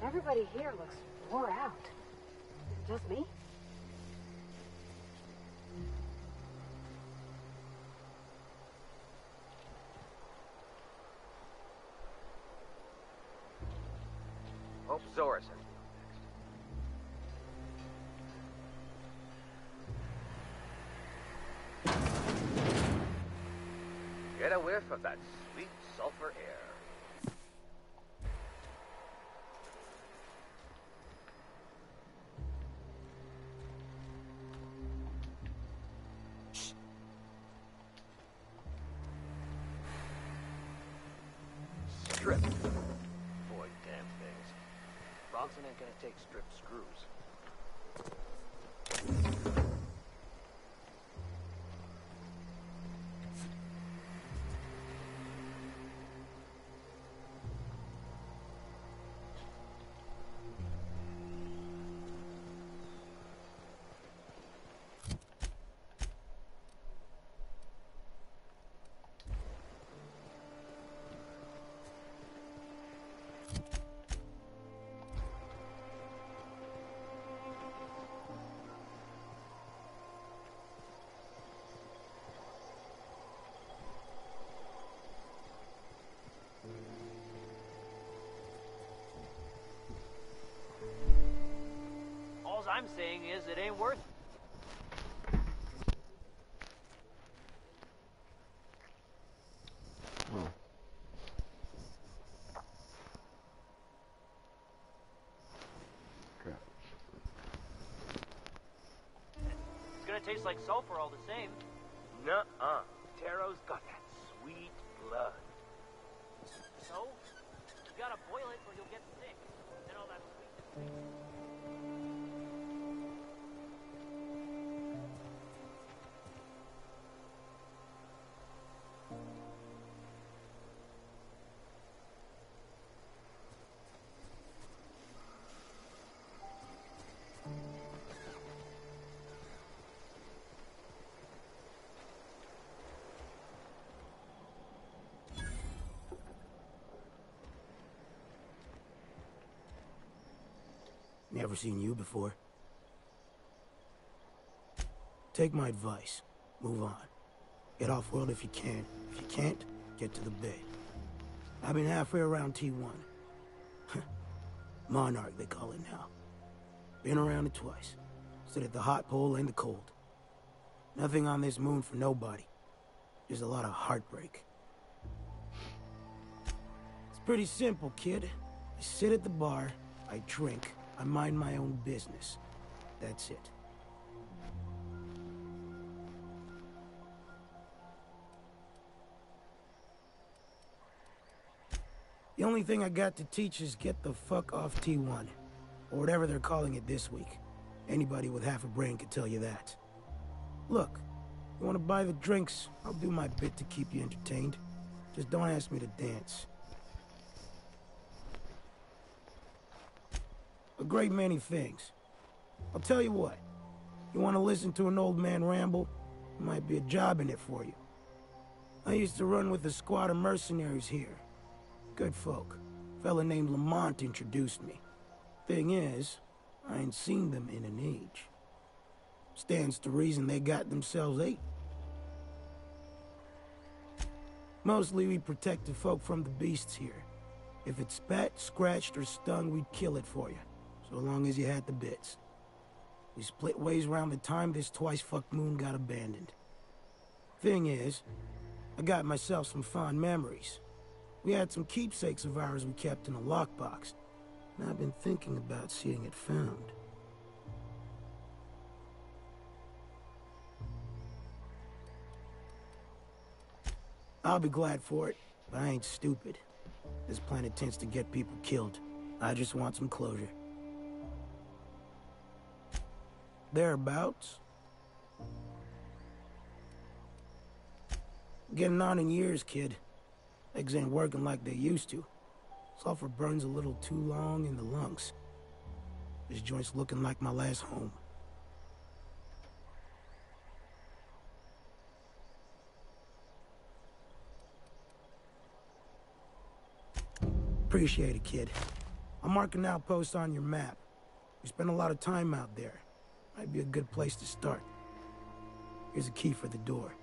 Everybody here looks wore out. Is it just me? Hope Zora says next. Get a whiff of that sweet sulfur air. Strip. Boy, damn things. Bronson ain't gonna take strip screws. I'm saying is it ain't worth it. Oh. Crap. It's gonna taste like sulfur all the same. Nuh-uh. Taro's got that sweet blood. So, you gotta boil it or you'll get sick. Then all that sweetness. Never seen you before. Take my advice. Move on. Get off-world if you can. If you can't, get to the bay. I've been halfway around T1. Monarch, they call it now. Been around it twice. Stood at the hot pole and the cold. Nothing on this moon for nobody. Just a lot of heartbreak. It's pretty simple, kid. I sit at the bar, I drink, I mind my own business. That's it. The only thing I got to teach is get the fuck off T1. Or whatever they're calling it this week. Anybody with half a brain could tell you that. Look, you want to buy the drinks, I'll do my bit to keep you entertained. Just don't ask me to dance. A great many things. I'll tell you what. You want to listen to an old man ramble? There might be a job in it for you. I used to run with a squad of mercenaries here. Good folk. A fella named Lamont introduced me. Thing is, I ain't seen them in an age. Stands to reason they got themselves ate. Mostly we protect the folk from the beasts here. If it spat, scratched, or stung, we'd kill it for you. So long as you had the bits. We split ways around the time this twice-fucked moon got abandoned. Thing is, I got myself some fond memories. We had some keepsakes of ours we kept in a lockbox, and I've been thinking about seeing it found. I'll be glad for it, but I ain't stupid. This planet tends to get people killed. I just want some closure. Thereabouts. Getting on in years, kid. Legs ain't working like they used to. Sulfur burns a little too long in the lungs. This joint's looking like my last home. Appreciate it, kid. I'm marking an outpost on your map. We spend a lot of time out there. Might be a good place to start. Here's a key for the door.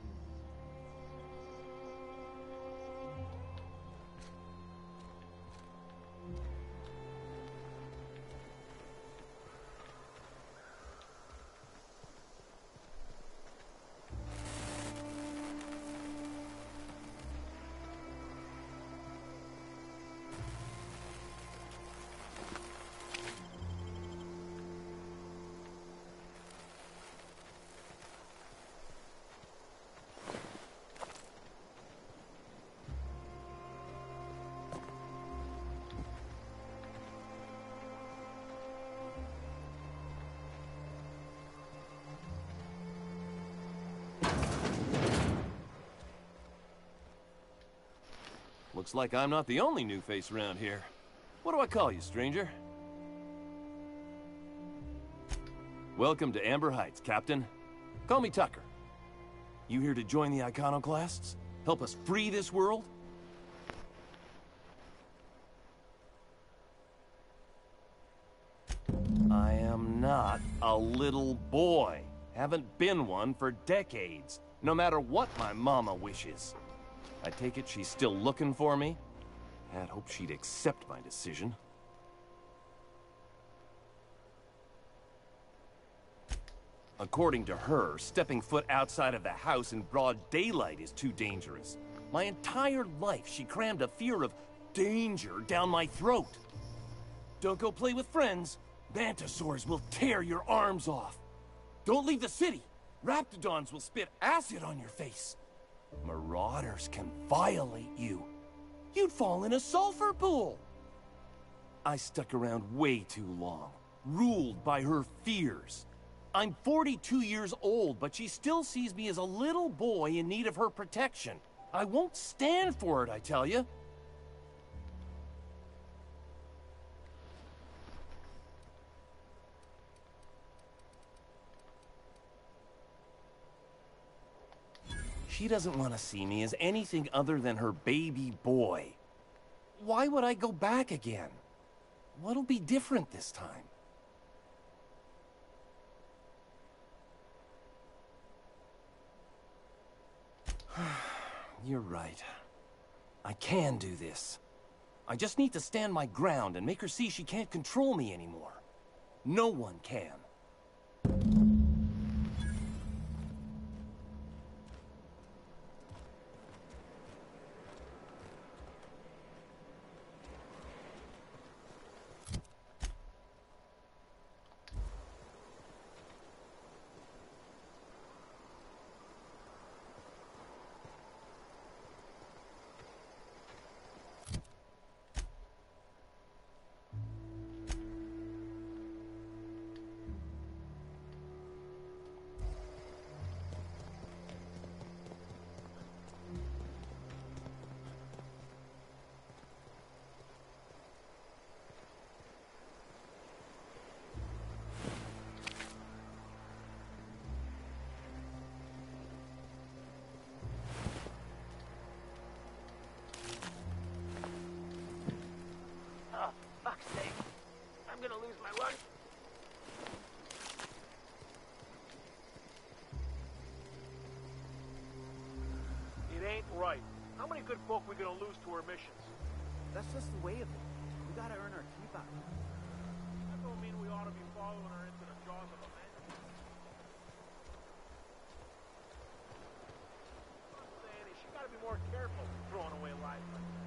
Looks like I'm not the only new face around here. What do I call you, stranger? Welcome to Amber Heights, Captain. Call me Tucker. You here to join the Iconoclasts? Help us free this world? I am not a little boy. Haven't been one for decades, no matter what my mama wishes. I take it she's still looking for me? Had hoped she'd accept my decision. According to her, stepping foot outside of the house in broad daylight is too dangerous. My entire life, she crammed a fear of danger down my throat. Don't go play with friends. Mantisaurs will tear your arms off. Don't leave the city. Raptidons will spit acid on your face. Marauders can violate you. You'd fall in a sulfur pool. I stuck around way too long, ruled by her fears. I'm 42 years old, but she still sees me as a little boy in need of her protection. I won't stand for it, I tell you. She doesn't want to see me as anything other than her baby boy. Why would I go back again? What'll be different this time? You're right. I can do this. I just need to stand my ground and make her see she can't control me anymore. No one can. Fuck's sake. I'm gonna lose my lunch. It ain't right. How many good folk we gonna lose to our missions? That's just the way of it. We gotta earn our keep out. That don't mean we ought to be following her into the jaws of a man. What I'm saying is she gotta be more careful throwing away lives like that.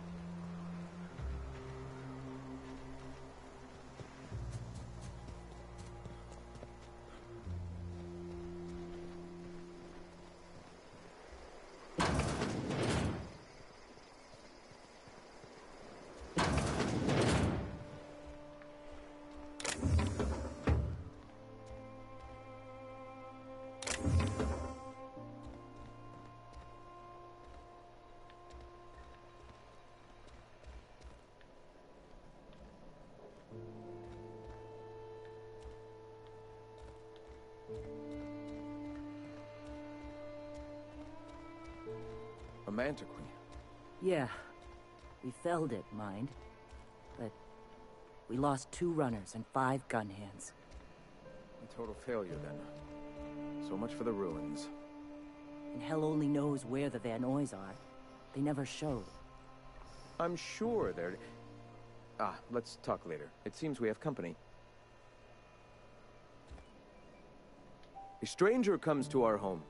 A mantiquin. Yeah. We felled it, mind. But we lost 2 runners and 5 gun hands. A total failure, then. So much for the ruins. And hell only knows where the Van Oys are. They never showed. I'm sure they're... Ah, let's talk later. It seems we have company. A stranger comes to our home.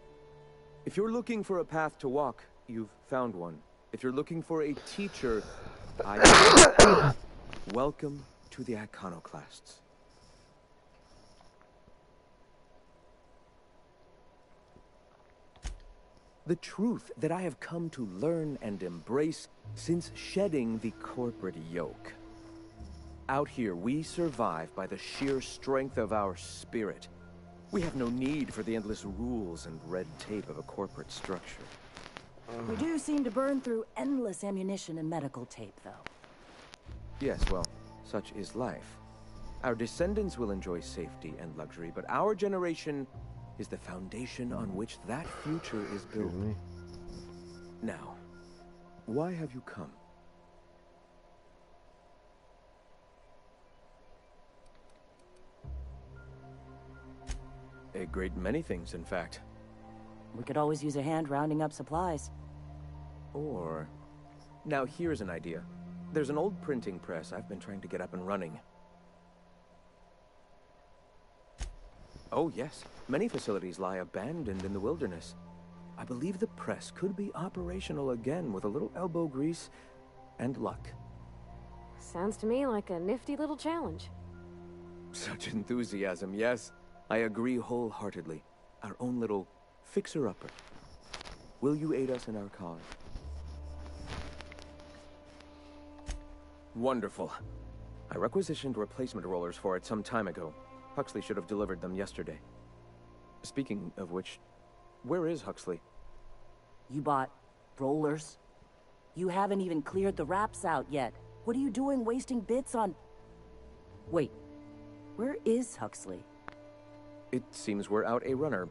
If you're looking for a path to walk, you've found one. If you're looking for a teacher, welcome to the Iconoclasts. The truth that I have come to learn and embrace since shedding the corporate yoke. Out here, we survive by the sheer strength of our spirit. We have no need for the endless rules and red tape of a corporate structure. We do seem to burn through endless ammunition and medical tape, though. Yes, well, such is life. Our descendants will enjoy safety and luxury, but our generation is the foundation on which that future is built. Now, why have you come? A great many things, in fact. We could always use a hand rounding up supplies. Or... Now here's an idea. There's an old printing press I've been trying to get up and running. Oh, yes. Many facilities lie abandoned in the wilderness. I believe the press could be operational again with a little elbow grease and luck. Sounds to me like a nifty little challenge. Such enthusiasm, yes. I agree wholeheartedly. Our own little fixer-upper. Will you aid us in our cause? Wonderful. I requisitioned replacement rollers for it some time ago. Huxley should have delivered them yesterday. Speaking of which, where is Huxley? You bought rollers? You haven't even cleared the wraps out yet. What are you doing wasting bits on... Wait, where is Huxley? It seems we're out a runner.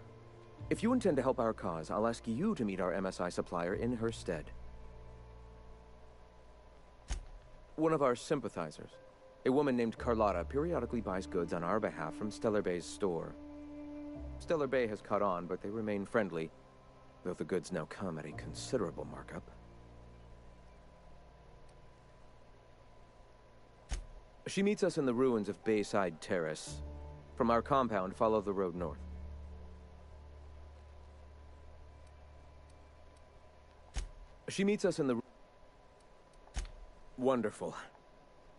If you intend to help our cause, I'll ask you to meet our MSI supplier in her stead. One of our sympathizers, a woman named Carlotta, periodically buys goods on our behalf from Stellar Bay's store. Stellar Bay has caught on, but they remain friendly, though the goods now come at a considerable markup. She meets us in the ruins of Bayside Terrace. From our compound, follow the road north. She meets us in the... Wonderful.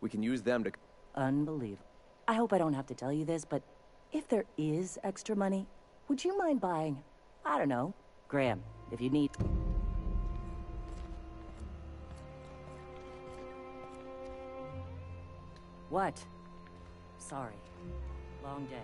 We can use them to... Unbelievable. I hope I don't have to tell you this, but if there is extra money, would you mind buying, I don't know, Graham, if you need... What? Sorry. Long day.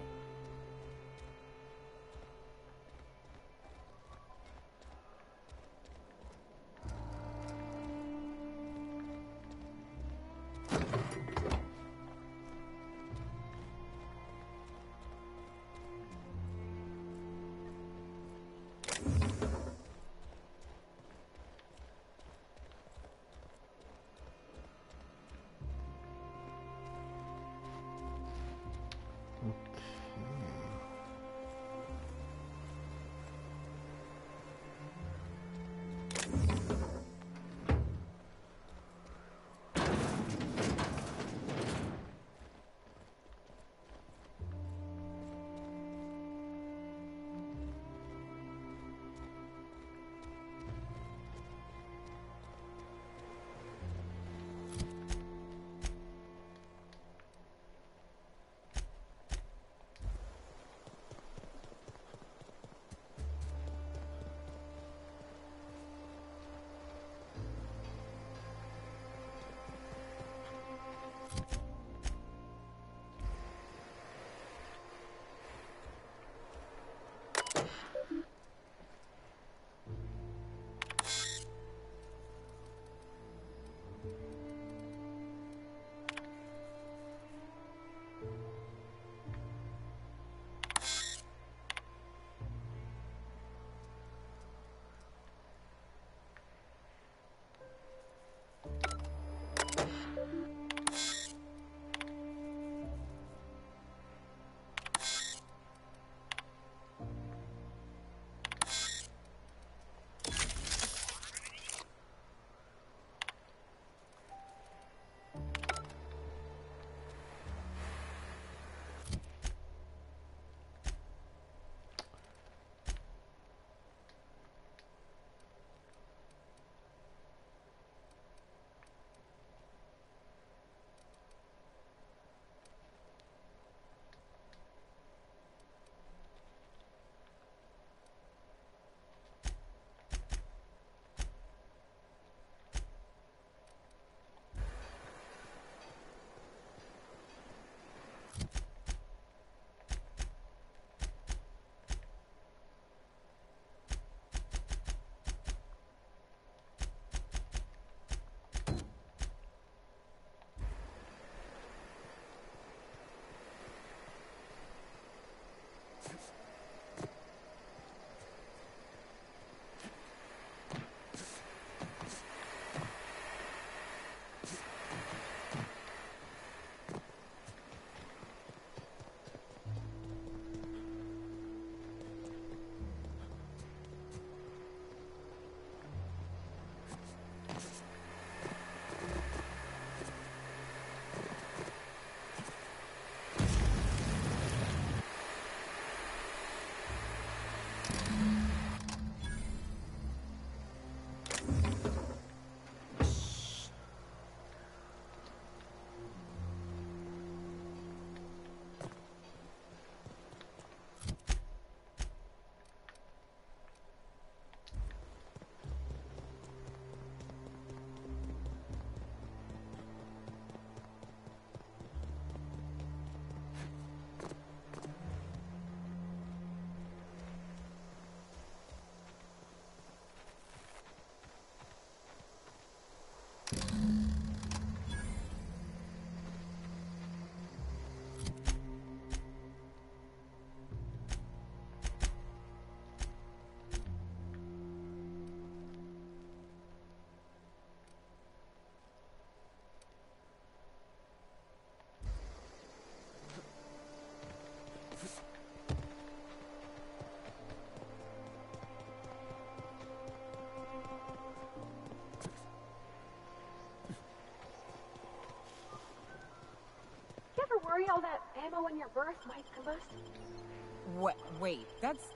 worry all that ammo in your berth might combust? What? Wait, that's...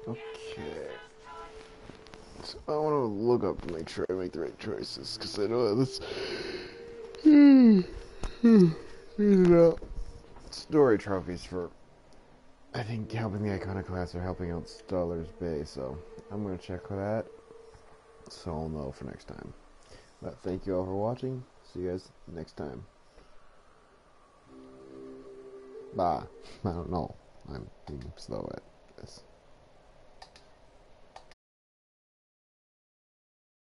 Okay. So I want to look up to make sure I make the right choices, because I know this... story trophies for, I think, helping the Iconoclasts or helping out Stellar's Bay, so I'm going to check for that, so I'll know for next time. But thank you all for watching. See you guys next time. Bye. I don't know. I'm being slow at this.